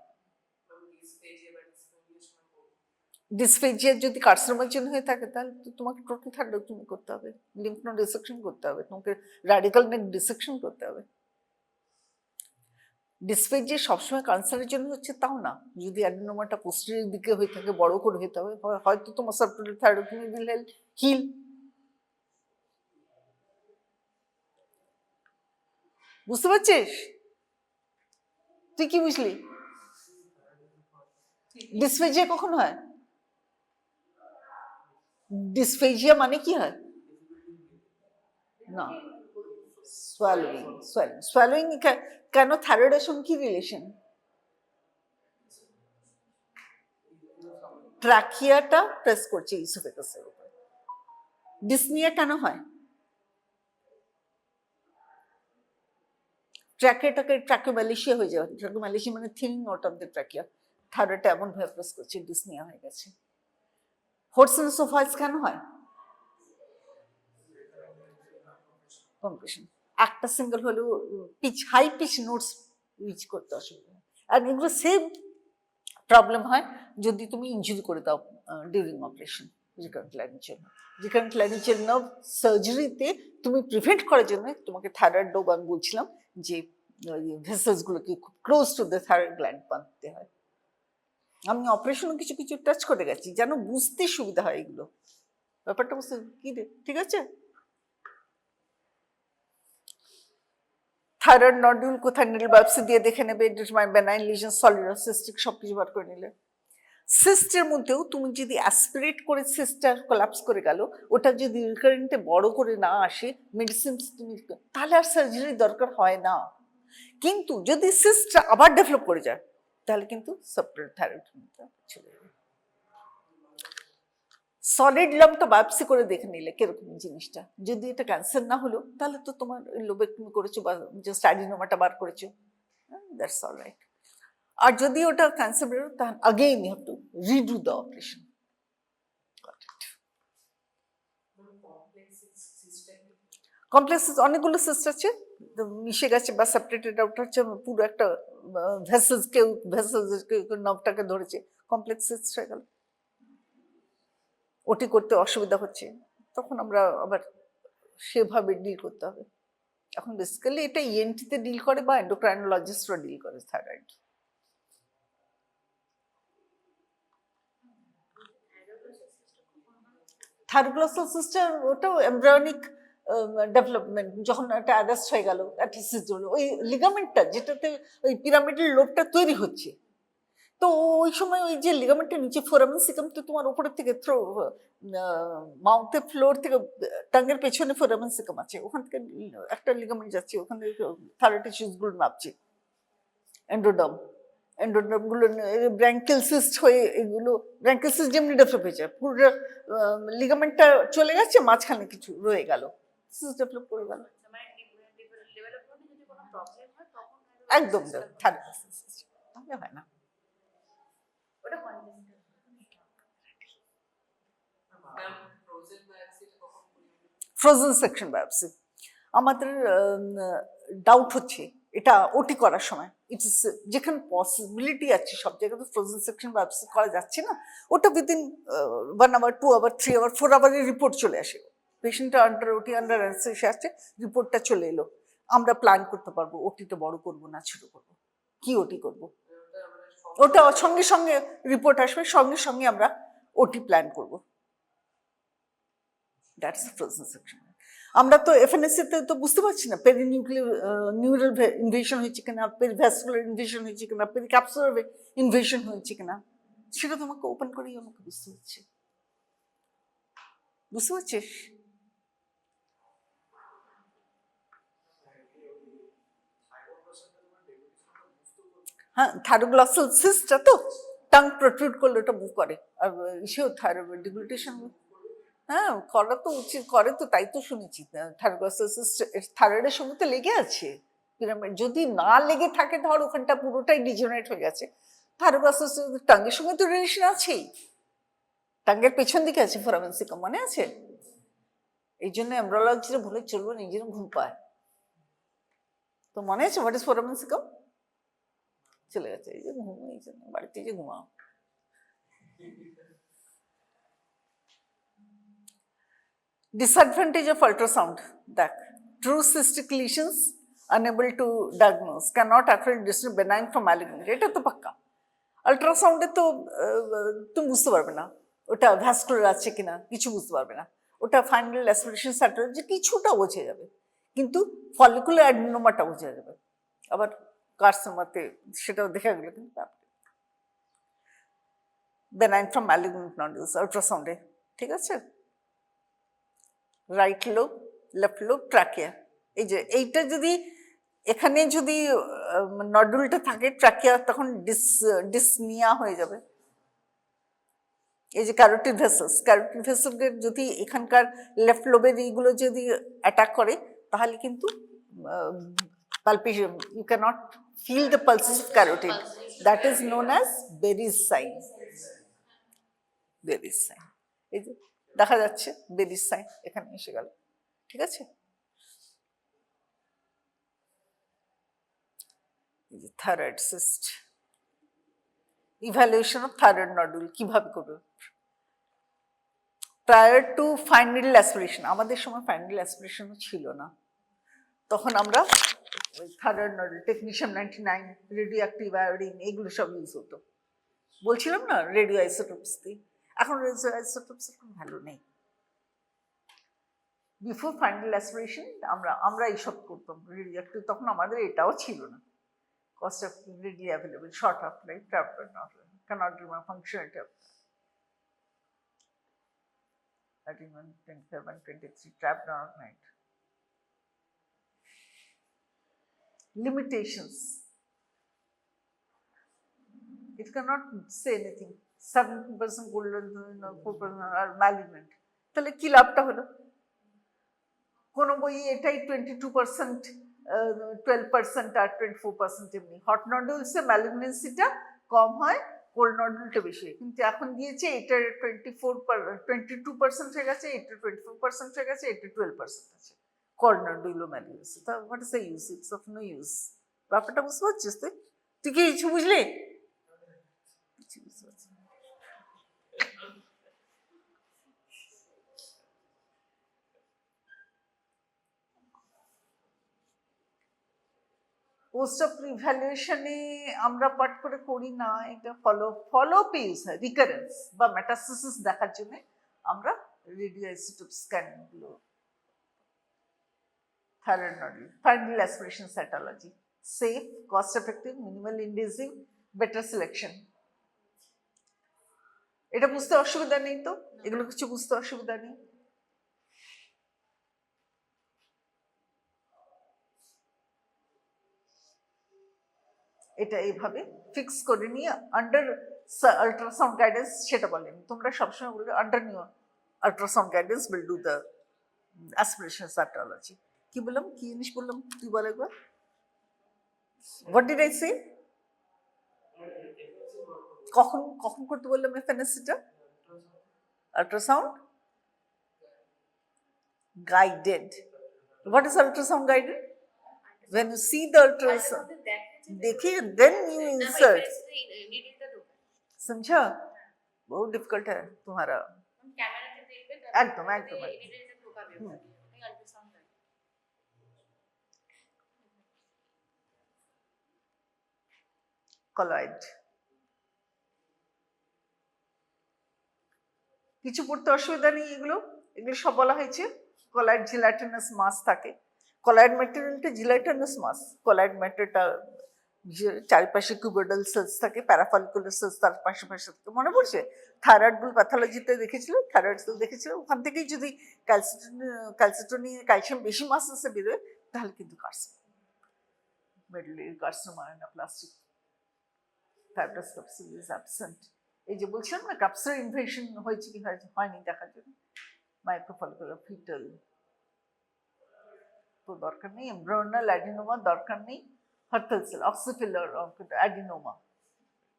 ডিসফেজিয়া যদি কার্সিনোমার জন্য হয়ে থাকে তাহলে তো তোমাকে টোটাল থাইরয়েডেক্টমি করতে হবে, লিম্ফ নোড ডিসেকশন করতে হবে, তোমাকে র্যাডিক্যাল নেক ডিসেকশন করতে হবে। ডিসফেজিয়া সবসময় ক্যান্সারের জন্য হচ্ছে তাও না, যদি অ্যাডিনোমাটা পোস্টেরিয়র দিকে হয়ে থাকে, বড় করে হতে হবে, হয়তো তোমার সাবটোটাল থাইরয়েডেক্টমি উইল হিল। বুঝতে পারছিস? তুই কি বুঝলি? ডিসফেজিয়া কখন হয়? ডিসফেজিয়া মানে কি হয়? না, সোয়ালোইং। সোয়ালোইং কেন? থাইরয়েডের সঙ্গে কি রিলেশন? ট্রাকিয়াটা প্রেস করছে ইসোফেগাসের উপর। ডিসনিয়া কেন হয়? ট্রাকিয়াটাকে ট্রাকিওম্যালিশিয়া হয়ে যাবে। ট্রাকিওম্যালিশিয়া মানে thinning out of the trachea. থাইরয়েডটা এমন ভাবে প্রেস করছে, ডিসনিয়া হয়ে গেছে। হোর্সেনস অফ ভয়েস কেন হয়? কম্প্রেশন। একটা সিঙ্গেল হলেও pitch, high pitch notes reach করতে অসুবিধা হয়। আর এগুলো সেম প্রবলেম হয় যদি তুমি ইনজুরি করে দাও during operation. Recurrent laryngeal nerve, recurrent laryngeal nerve সার্জারিতে তুমি প্রিভেন্ট করার জন্য তোমাকে থাইরয়েড ডোব, আমি বলছিলাম যে ভেসেলস গুলোকে খুব close to the thyroid gland বাঁধতে হয়। আমি অপারেশনও কিছু কিছু টাচ করে গেছি, যেন বুঝতে সুবিধা হয় এগুলো। ব্যাপারটা বুঝতে কি রে, ঠিক আছে? থাইরয়েড নডিউল কোথায়, নিডল বায়োপসি দিয়ে দেখে নেবে। ডিটারমাইন বেনাইন লিজন, সলিড আর সিস্টিক, সবকিছু বার করে নিলে। সিস্টের মধ্যেও তুমি যদি অ্যাসপিরেট করে সিস্টার কোলাপস করে গেল, ওটা যদি রিকারেন্টে বড় করে না আসে, মেডিসিন তুমি তাহলে আর সার্জারির দরকার হয় না। কিন্তু যদি সিস্টটা আবার ডেভেলপ করে যায়, তাহলে কিন্তু সাবক্লিনিক থাইরয়েড চলে যাবে। সলিড লাম্পটা বায়োপসি করে দেখে নিলে কিরকম জিনিসটা। যদি এটা ক্যান্সার না হলো, তাহলে তো তোমার লোবেক্টমি করেছো বা জাস্ট অ্যাডিনোমাটা বার করেছো, দ্যাটস অল রাইট। আর যদি ওটা ক্যান্সার বেরো, তাহলে again you have to redo the operation. Complex অনেকগুলো সিস্ট আছে, মিশে গেছে বা সেপারেটেড আউট হচ্ছে, পুরো একটা ভেসেলস, কেউ নার্ভটাকে ধরেছে, কমপ্লেক্স সিস্ট হয়ে গেল। ওটি করতে অসুবিধা হচ্ছে, তখন আমরা আবার সেভাবে ডিল করতে হবে। এখন বেসিক্যালি এটা ইএনটিতে ডিল করে বা এন্ডোক্রাইনোলজিস্টরা ডিল করে থাইরয়েড। থাইরোগ্লসাল সিস্টেম ওটাও এমব্রায়োনিক ডেভেলপমেন্ট, যখন একটা অ্যাডাস্ট হয়ে গেল, একটা সিস্ট হলো, ওই লিগামেন্টটা যেটাতে ওই পিরামিডাল লোবটা তৈরি হচ্ছে, তো ওই সময় ওই যে লিগামেন্টের নিচে ফোরামেন সিকাম, তো তোমার উপরের থেকে মাউথের ফ্লোর থেকে টাঙ্গের পেছনে ফোরামেন সিকাম আছে, ওখান থেকে একটা লিগামেন্ট যাচ্ছে, ওখান থেকে থাইরয়েড টিস্যুস গুলো নামছে, এন্ডোডাম। এন্ডোডাম গুলো ব্র্যাঙ্কেল সিস্ট হয়ে, এগুলো ব্র্যাঙ্কেল সিস্ট যেমনি ডেভেলপ হয়ে যায়, পুরো লিগামেন্টটা চলে গেছে, মাঝখানে কিছু রয়ে গেল, সিস্ট ডেভেলপ করে গেল। একদম থাইরয়েড সিস্ট তাহলে হয় না। ফ্রোজেন সেকশন বায়োপসি আমাদের ডাউট হচ্ছে, এটা ওটি করার সময় ইটস যেখানে পসিবিলিটি আছে সব জায়গায় তো ফ্রোজেন সেকশন বায়োপসি করা যাচ্ছে না, ওটা উইদিন 1 আওয়ার 2 আওয়ার 3 আওয়ার 4 আওয়ারের রিপোর্ট চলে আসে। পেশেন্টটা আন্ডার ওটি আন্ডার অ্যানেস্থেসিয়া আসছে, রিপোর্টটা চলে এলো, আমরা প্ল্যান করতে পারবো ওটিটা বড় করবো না ছোট করবো, কি ওটি করবো। ওটা সঙ্গে সঙ্গে রিপোর্ট আসবে, সঙ্গে সঙ্গে আমরা ওটি প্ল্যান করবো। That's frozen section. আমরা তো এফএনএসসি-তে তো বুঝতে পারছি না পেরিনিউক্লিয়ার নিউরাল ইনভেশন হয়েছে কিনা, পেরিভ্যাসকুলার ইনভেশন হয়েছে কিনা, পেরিক্যাপসুলার ইনভেশন হয়েছে কিনা, সেটা তোমাকে ওপেন করেই আমাকে বুঝতে হচ্ছে। বুঝতে পারছিস? হ্যাঁ, থাইরোগ্লসাল সিস্টটা তো টাং প্রোট্রুড করলে ওটা মুভ করে, আর সেও থাইরয়েড ডিগ্লুটেশন, হ্যাঁ করা তো উচিত, করে তো, তাই তো শুনেছি। থাইরোগ্লসাল সিস্ট থাইরয়েডের সঙ্গে তো লেগে আছে, পিরামিড যদি না লেগে থাকে, ধর ওখানটা পুরোটাই ডিজেনারেট হয়ে গেছে, থাইরোগ্লসাল টাঙ্গের সঙ্গে তো রিলেশন আছেই, টাঙ্গের পেছন দিকে আছে ফোরামেন সিকাম, মনে আছে? এই জন্য এমব্রোলজিরা ভুলে চলবো, নিজের ঘুম পায়। তো মনে আছে হোয়াট ইজ ফোরামেন সিকাম? চলে গেছে, এই যে ঘুম, এই জন্য বাড়িতে যে ঘুমাও। Disadvantage of ultrasound, that true cystic lesions unable to diagnose, cannot accurately distinguish benign from malignant, এটা তো পাক্কা। আল্ট্রাসাউন্ডে তো তুমি বুঝতে পারবে না ওটা ভ্যাসকুলার আছে কিনা, কিছু বুঝতে পারবে না, ওটা ফাইনাল অ্যাসপিরেশন স্যাটার যে কিছুটা বোঝা যাবে, কিন্তু ফলিকুলার অ্যাডিনোমাটা বোঝা যাবে। আবার কার্সিনোমাতে সেটাও দেখা গেলো, কিন্তু বেনাইন ফ্রম ম্যালিগন্যান্ট নডুলস আল্ট্রাসাউন্ডে, ঠিক আছে। Right lobe, left lobe, trachea, এই যে এইটা যদি এখানে যদি নডুলটা থাকে ট্রাকিয়া তখন ডিসনিয়া হয়ে যাবে। এই যে ক্যারোটিড ভেসেলকে যদি এখানকার লেফট লোবের এইগুলো যদি অ্যাটাক করে তাহলে কিন্তু palpation, you cannot feel the pulses of carotid. That is known as Berry's sign. Berry's sign. এই যে দেখা যাচ্ছে Berry's sign এখানে এসে গেল, ঠিক আছে। এই যে thyroid cyst, evaluation of thyroid nodule কিভাবে করবে? Prior two fine needle aspiration, আমাদের সময় ফাইন নিডল অ্যাসপিরেশনও ছিল না, তখন আমরা thyroid nodule technetium 99, radio active iodine এগুলো সব ইউজ হতো। বলছিলাম না রেডিও আইসোটোপস দিয়ে, এখন রেডিও আইসোটোপসের কোনো ভ্যালু নেই। বিফোর ফাইন নিডল অ্যাসপিরেশন আমরা এইসব করতাম রেডিও অ্যাক্টিভ, তখন আমাদের এটাও ছিল না। Cost of radio available, short of life, travel not cannot remember functionality of 31, 27, 23 trapped on night. Limitations, it cannot say anything. 7% golden, 4% are malignant. তাহলে কি লাভটা হলো? কোন বই এটাই 22%, 12% আর 24% এমনি। হট নডুলসে ম্যালিগনেন্সিটা কম হয়, কোল্ড নডুলটা বেশি, কিন্তু এখন দিয়েছে এটা 22% হয়ে গেছে, এটা 24% হয়ে গেছে, এটা 12% আছে কোল্ড নডুল ও ম্যালিগনেন্সি। তা what is the use? It's of no use. ব্যাপারটা বুঝতে পারছিস তুই? তুই কি কিছু বুঝলি? পোস্ট অফ ইভ্যালুয়েশনে আমরা পাঠ করে করি না, এটা ফলো ইউজ হয় রিকারেন্স বা মেটাস্টাসিস দেখার জন্য আমরা রেডিও আইসোটোপ স্ক্যানগুলো। Thyroid nodule, fine needle aspiration cytology, safe, cost effective, minimal invasive, better selection. এটা বুঝতে অসুবিধা নেই তো? এগুলো কিছু বুঝতে অসুবিধা নেই। এটা এইভাবে ফিক্স করে নিয়ে আন্ডার আল্ট্রাসাউন্ড গাইডেন্স, সেটা বলেন তোমরা সবসময় বলবে under new ultrasound guidance will do the aspiration cytology. কি বললাম, কি জিনিস বললাম তুই বল একবার। What did I say? কখন কখন করতে বললাম এফএনএসিটা? Ultrasound guided. What is ultrasound guided? When you see the ultrasound, देखिए, then you insert. समझा? बहुत डिफिकल्ट है तुम्हारा। एकदम एकदम। কলয়েড কিছু পড়তে অসুবিধা নেই, এগুলো এগুলো সব বলা হয়েছে। কলয়েড জিলাটিনাস মাস থাকে, কলয়েড ম্যাটেরিয়ালটা জিলাটিনাস মাস। কলয়েড ম্যাটেরিয়ালটা চারিপাশে কিউবয়েডাল সেলস থাকে, প্যারাফলিকুলার সেলস তার পাশে পাশে থাকে। মনে পড়ছে থাইরয়েড বুল প্যাথোলজিতে দেখেছিল, থাইরয়েড সেল দেখেছিল, ওখান থেকেই যদি ক্যালসিটোনিন ক্যালসিয়াম বেশি মাসেলসে বেরোয় তাহলে কিন্তু carcinoma, medullary carcinoma, anaplastic fibrous capsule is absent. এই যে বলছিলাম না ক্যাপসুলার ইনফেকশন হয়েছে কি হয়নি দেখার জন্য মাইক্রোফলিকুলার ফিটাল তো দরকার নেই, এমব্রায়োনাল অ্যাডিনোমা দরকার নেই, হার্টাল সেল অক্সিফিলার অ্যাডিনোমা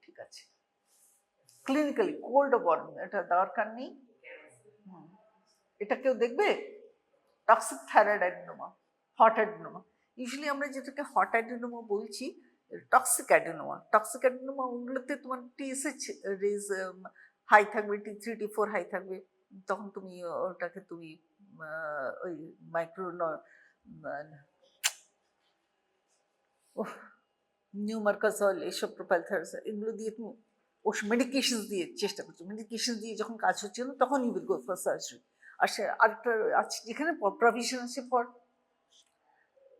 ঠিক আছে। ক্লিনিক্যালি কোল্ড ওয়ার্ম এটা দরকার নেই। এটা কেউ দেখবে? Toxic thyroid adenoma, hot adenoma. Usually আমরা যেটাকে হট অ্যাডিনোমা বলছি, টক্সিক অ্যাডিনোমা। টক্সিক অ্যাডিনোমা ওগুলোতে তোমার টিএসএইচ রেজ হাই থাকবে, T3 T4 হাই থাকবে, তখন তুমি ওটাকে তুমি ওই মাইক্রো নিউমার্কাজল এসব প্রোপাইলথাইরয়েড এগুলো দিয়ে তুমি মেডিকেশন দিয়ে চেষ্টা করছো, মেডিকেশন দিয়ে যখন কাজ হচ্ছে না তখন you will go for surgery. আর সে আরেকটা আছে যেখানে প্রভিশন আছে ফর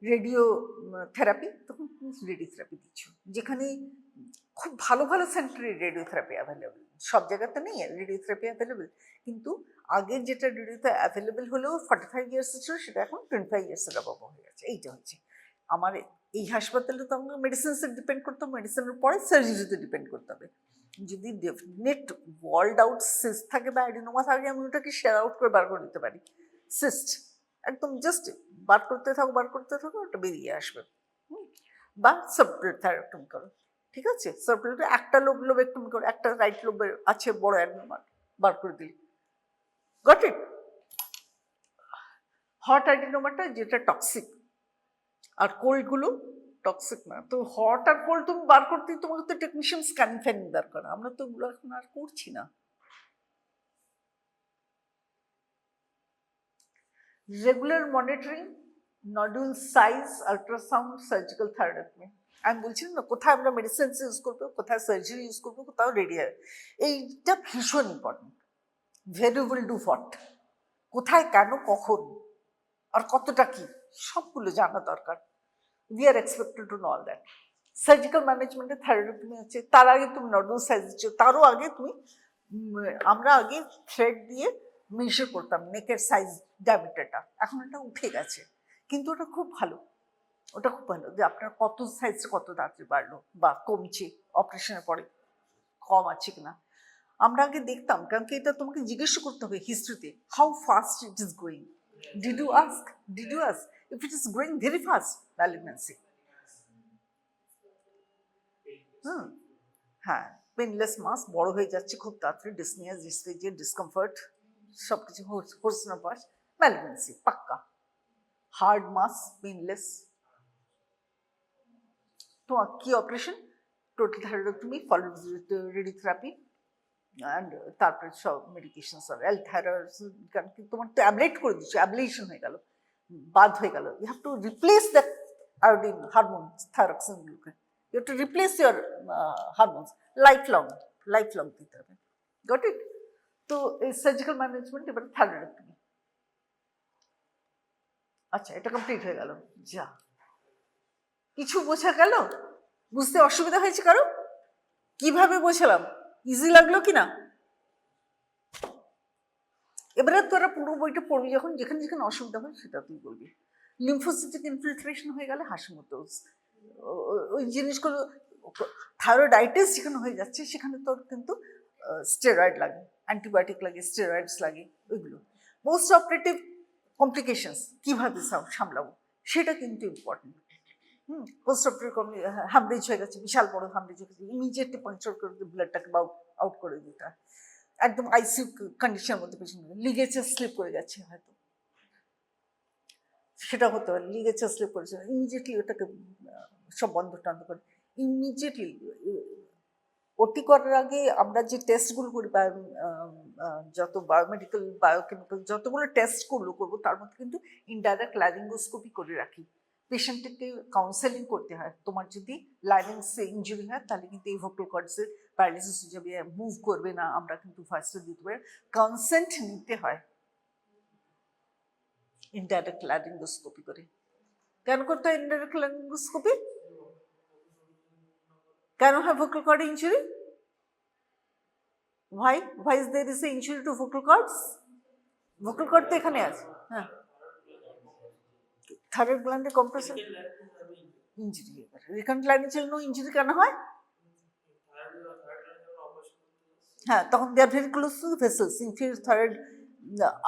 রেডিও থেরাপি, তখন তুমি রেডিওথেরাপি দিচ্ছ, যেখানে খুব ভালো ভালো সেন্টারে রেডিওথেরাপি অ্যাভেলেবেল, সব জায়গাতে নেই রেডিওথেরাপি অ্যাভেলেবেল, কিন্তু আগের যেটা রেডিওতে অ্যাভেলেবেল হলেও 45 ইয়ার্স ছিল, সেটা এখন 25 ইয়ার্সের অভাব হয়ে গেছে। এইটা হচ্ছে আমার এই হাসপাতালে তো আমাকে মেডিসিনসে ডিপেন্ড করতে হবে, মেডিসিনের পরে সার্জারিতে ডিপেন্ড করতে হবে। যদি ডেফিনেট ওয়ার্ল্ড আউট সিস্ট থাকে বা অ্যাডিনোমা থাকে, আমি ওটাকে শেয়ার আউট করে বার করে দিতে পারি। সিস্ট একদম জাস্ট বার করতে থাকো, ওটা বেরিয়ে আসবে। বা সাবপ্লেথেক্টমি করো, ঠিক আছে, সাবপ্লেট একটা লোবেক্টমি করো, একটা রাইট লোবের আছে বড় অ্যাডিনোমা, বার করে দিলি, গট ইট। হট অ্যাডিনোমাটা যেটা টক্সিক, আর কোল্ডগুলো টক্সিক না। তো হট আর কোল্ড তুমি বার করতে তোমাকে তো টেকনিশিয়ান স্ক্যানিং ফ্যানিং দরকার, আমরা তো ওগুলো এখন আর করছি না। Regular monitoring, nodule size, ultrasound, surgical thyroidectomy. আমি বলছিলাম না, কোথায় আমরা মেডিসিন ইউজ করবো, কোথায় সার্জারি ইউজ করবো, কোথাও রেডিয়ার, এইটা ভীষণ ইম্পর্টেন্ট। ভেরিয়েবল ডু ফট, কোথায়, কেন, কখন, আর কতটা কি, সবগুলো জানা দরকার। We are expected to know all that. Surgical ম্যানেজমেন্টে থাইরয়েডেক্টমি হচ্ছে, তার আগে তুমি নডুল সাইজ দিচ্ছ, তারও আগে তুমি আমরা আগে থ্রেড দিয়ে মেজার করতাম নেকের সাইজ ডায়ামিটারটা, এখন এটা উঠে গেছে, কিন্তু ওটা খুব ভালো, ওটা খুব ভালো যে আপনার কত সাইজ কত তাড়াতাড়ি বাড়লো বা কমছে, অপারেশনের পরে কম আছে কিনা। আমরা আগে দেখতাম, কারণ কি এটা তোমাকে জিজ্ঞেস করতে হবে হিস্ট্রিতে, how fast it is going, did you ask if it is going very fast, malignancy. হ্যাঁ, পেনলেস মাস বড় হয়ে যাচ্ছে খুব তাড়াতাড়ি, ডিসনিয়া, ডিসফেজিয়া, ডিসকমফর্ট, সব কিছু হচ্ছে না, পাস ম্যালিগন্যান্সি পাক্কা। হার্ড মাস, পেনলেস, তোমার কি operation, total thyroidectomy followed with radiotherapy and তারপরে সব মেডিকেশন, সব কারণ কি তোমার তো অ্যাবলেট করে দিচ্ছে, অ্যাবলেশন হয়ে গেল, বাদ হয়ে গেল, you have to replace that iodine hormone, থাইরক্সিনগুলোকে, you have to replace your hormones life long দিতে হবে, গট ইট। তো এই সার্জিক্যাল ম্যানেজমেন্ট, এবারে থাইরয়েডেক্টমি। আচ্ছা, এটা কমপ্লিট হয়ে গেল, যা কিছু বোঝা গেল, বুঝতে অসুবিধা হয়েছে কারো, কিভাবে বোঝালাম, ইজি লাগলো কিনা? এবারে তোরা পুরো বইটা পড়বি যখন, যেখানে যেখানে অসুবিধা হয় সেটা তুই বলবি। লিম্ফোসিটিক ইনফিলট্রেশন হয়ে গেলে হাসি মতো, ওই জিনিসগুলো, থাইরয়েডাইটিস যেখানে হয়ে যাচ্ছে সেখানে তোর কিন্তু স্টেরয়েড লাগে, অ্যান্টিবায়োটিক লাগে, স্টেরয়েডস লাগে, ওইগুলো। পোস্ট অপারেটিভ কমপ্লিকেশনস কীভাবে সামলাবো সেটা কিন্তু ইম্পর্টেন্ট। পোস্ট অপারেটিভ হ্যামরেজ হয়ে গেছে, বিশাল বড় হ্যামরেজ হয়ে গেছে, ইমিডিয়েটলি পাংচার করে ব্লাডটাকে আউট করে দিতে হয়, একদম আইসিইউ কন্ডিশনের মধ্যে পেশেন্ট, লিগেচার স্লিপ করে গেছে হয়তো, সেটা হতে পারে, লিগেচার স্লিপ করেছে, ইমিডিয়েটলি ওটাকে সব বন্ধ টন্ধ করে, ইমিডিয়েটলি ওটি করার আগে আমরা যে টেস্টগুলো করি, যত বায়োমেডিক্যাল বায়োকেমিক্যাল যতগুলো টেস্টগুলো করবো, তার মধ্যে কিন্তু ইনডাইরেক্ট ল্যারিঙ্গোস্কোপি করে রাখি। পেশেন্টকে কাউন্সেলিং করতে হয়, তোমার যদি লাইনিংসে ইঞ্জুরি হয় তাহলে কিন্তু এই ভোকাল কর্ডসে প্যারালিসিস হয়ে যাবে, মুভ করবে না, আমরা কিন্তু ফার্স্টে দিতে পারি, কনসেন্ট নিতে হয় ইনডাইরেক্ট ল্যারিঙ্গোস্কোপি করে। কেন করতে হয় ইনডাইরেক্ট ল্যারিঙ্গোস্কোপি? কেন হয় vocal cord injury? Why is there is an injury to vocal cords? Vocal cord তো এখানে আছে, হ্যাঁ, থাইরয়েড গ্ল্যান্ডে compression injury, recurrent laryngeal injury কেন হয়? হ্যাঁ, তখন they are very close to the vessels, inferior thyroid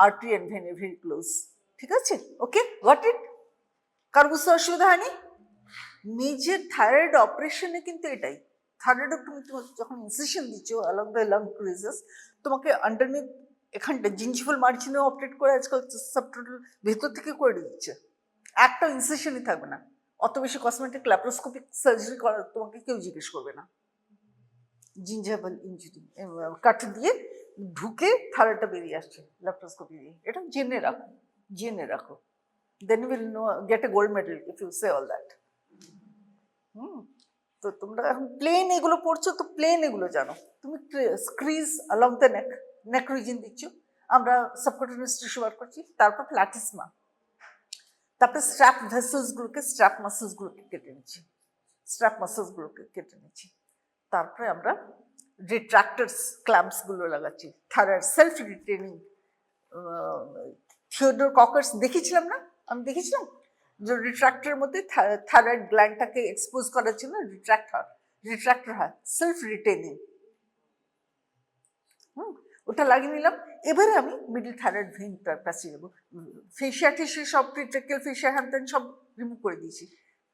artery and vein very close, ঠিক আছে, ওকে, গট ইট। কার বুঝতে অসুবিধা হয়নি? মেজর থাইরয়েড অপারেশনে কিন্তু এটাই, থাইরয়েডেক্টমি যখন ইনসিশন দিচ্ছ অ্যালং দ্য লাং ক্রিজেস, তোমাকে আন্ডারনিথ এখানটা জিঞ্জিভাল মার্জিনেও অপারেট করে আজকাল সাবটোটাল ভেতর থেকে করে দিচ্ছে, একটা ইনসিশনই থাকবে না, অত বেশি কসমেটিক ল্যাপ্রোস্কোপিক সার্জারি করার তোমাকে কেউ জিজ্ঞেস করবে না, জিঞ্জিভাল ইঞ্জুরি কাট দিয়ে ঢুকে থাইরয়েডটা বেরিয়ে আসছে ল্যাপ্রোস্কোপি দিয়ে, এটা জেনে রাখো, then will know, get a gold medal if you say all that. তো তোমরা এখন প্লেন এগুলো পড়ছো, তো প্লেন এগুলো জানো, তুমি স্ক্রিজ অ্যালং দ্য নেক রিজন দিচ্ছ, আমরা সাবকুটানিয়াস টিস্যু বার করছি, তারপর প্ল্যাটিসমা, তারপরে স্ট্র্যাপ ভেসেলসগুলোকে, স্ট্র্যাপ মাসেলসগুলোকে কেটে নিচ্ছি, স্ট্র্যাপ মাসেলসগুলোকে কেটে নিচ্ছি। তারপরে আমরা রিট্রাক্টার্স ক্ল্যাম্পসগুলো লাগাচ্ছি, thyroid self retaining. Theodore caucus দেখেছিলাম না, আমি দেখেছিলাম যে রিট্রাক্টরের মধ্যে থাইরয়েড গ্ল্যান্ডটাকে এক্সপোজ করার জন্য রিট্রাক্টর হয় সেলফ রিটেনিং। ওটা লাগিয়ে নিলাম। এবারে আমি মিডল থাইরয়েড ভেইনটার কাছে যাবো। ফেসিয়া টেসিয়া সব ট্রিট্রাকিয়াল ফেসিয়া হ্যান ত্যান সব রিমুভ করে দিয়েছি।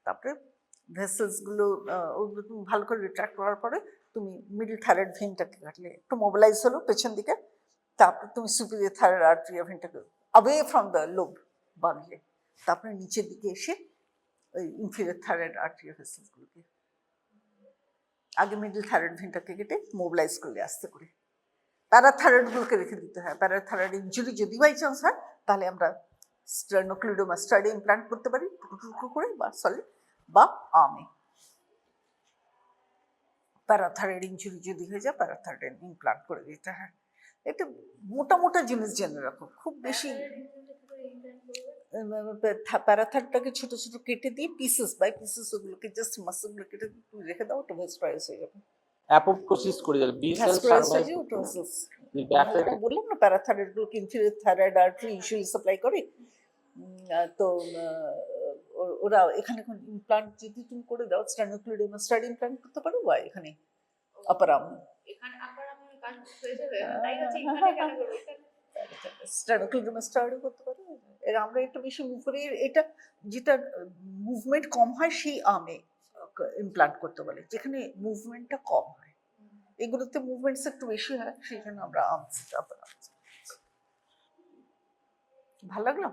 তারপরে ভেসেলসগুলো ওগুলো তুমি ভালো করে রিট্রাক্ট করার পরে তুমি মিডল থাইরয়েড ভেইনটাকে কাটলে একটু মোবিলাইজ হলো পেছন দিকে। তারপরে তুমি সুপিরিয়র থাইরয়েড আর্টারি ভেইনটাকে অ্যাওয়ে ফ্রম দ্য লোব বাঁধলে। তারপরে নিচের দিকে এসে ওই ইনফিরিয়র থাইরয়েড আর্টারি ভেসেলসগুলোকে আগে মিডল থাইরয়েড ভেইনটাকে কেটে মোবিলাইজ করলে আস্তে করে। প্যারাথাইরয়েডগুলোকে রেখে দিতে হয়। প্যারাথাইরয়েড ইনজুরি যদি বাই চান্স হয় তাহলে আমরা স্টেরনোক্লিডোমাস্টাইড ইমপ্লান্ট করতে পারি টুকরো টুকরো করে বা সলিড বা আর্মে। প্যারাথাইরয়েড ইনজুরি যদি হয়ে যায় প্যারাথাইরয়েড ইমপ্লান্ট করে দিতে হয়। এটা মোটা মোটা জিনিস জেনে রাখো, খুব বেশি। প্যারাথাইরয়েডটাকে ছোট ছোট কেটে দিয়ে পিসেস বাই পিসেস ওগুলোকে জাস্ট মাসলগুলো কেটে রেখে দাও, ওটা ভেস্টারাইজ হয়ে যাবে। অ্যাপোপ্টোসিস করে দিলে বললাম না প্যারাথাইরয়েড গুলোকে inferior thyroid artery usually supply করে। তো ওরা এখানে ইমপ্লান্ট যদি তুমি করে দাও স্টেরনোক্লিডোমাস্টাইড ইমপ্লান্ট করতে পারো বা এখানে আপার আর্ম, এখানে আপার আর্মের কাজ হয়ে যাবে, তাই হচ্ছে এখানে কেন করব, স্টেরনোক্লিডোমাস্টাইডও করতে পারো। এর আমরা একটু বেশি মুভ করি, এটা যেটা মুভমেন্ট কম হয় সেই আর্মে ইমপ্লান্ট করতে বলে, যেখানে মুভমেন্টটা কম হয়। এগুলোতে মুভমেন্টস একটু বেশি হয়, সেই জন্য আমরা আর্মস ভালো লাগলো।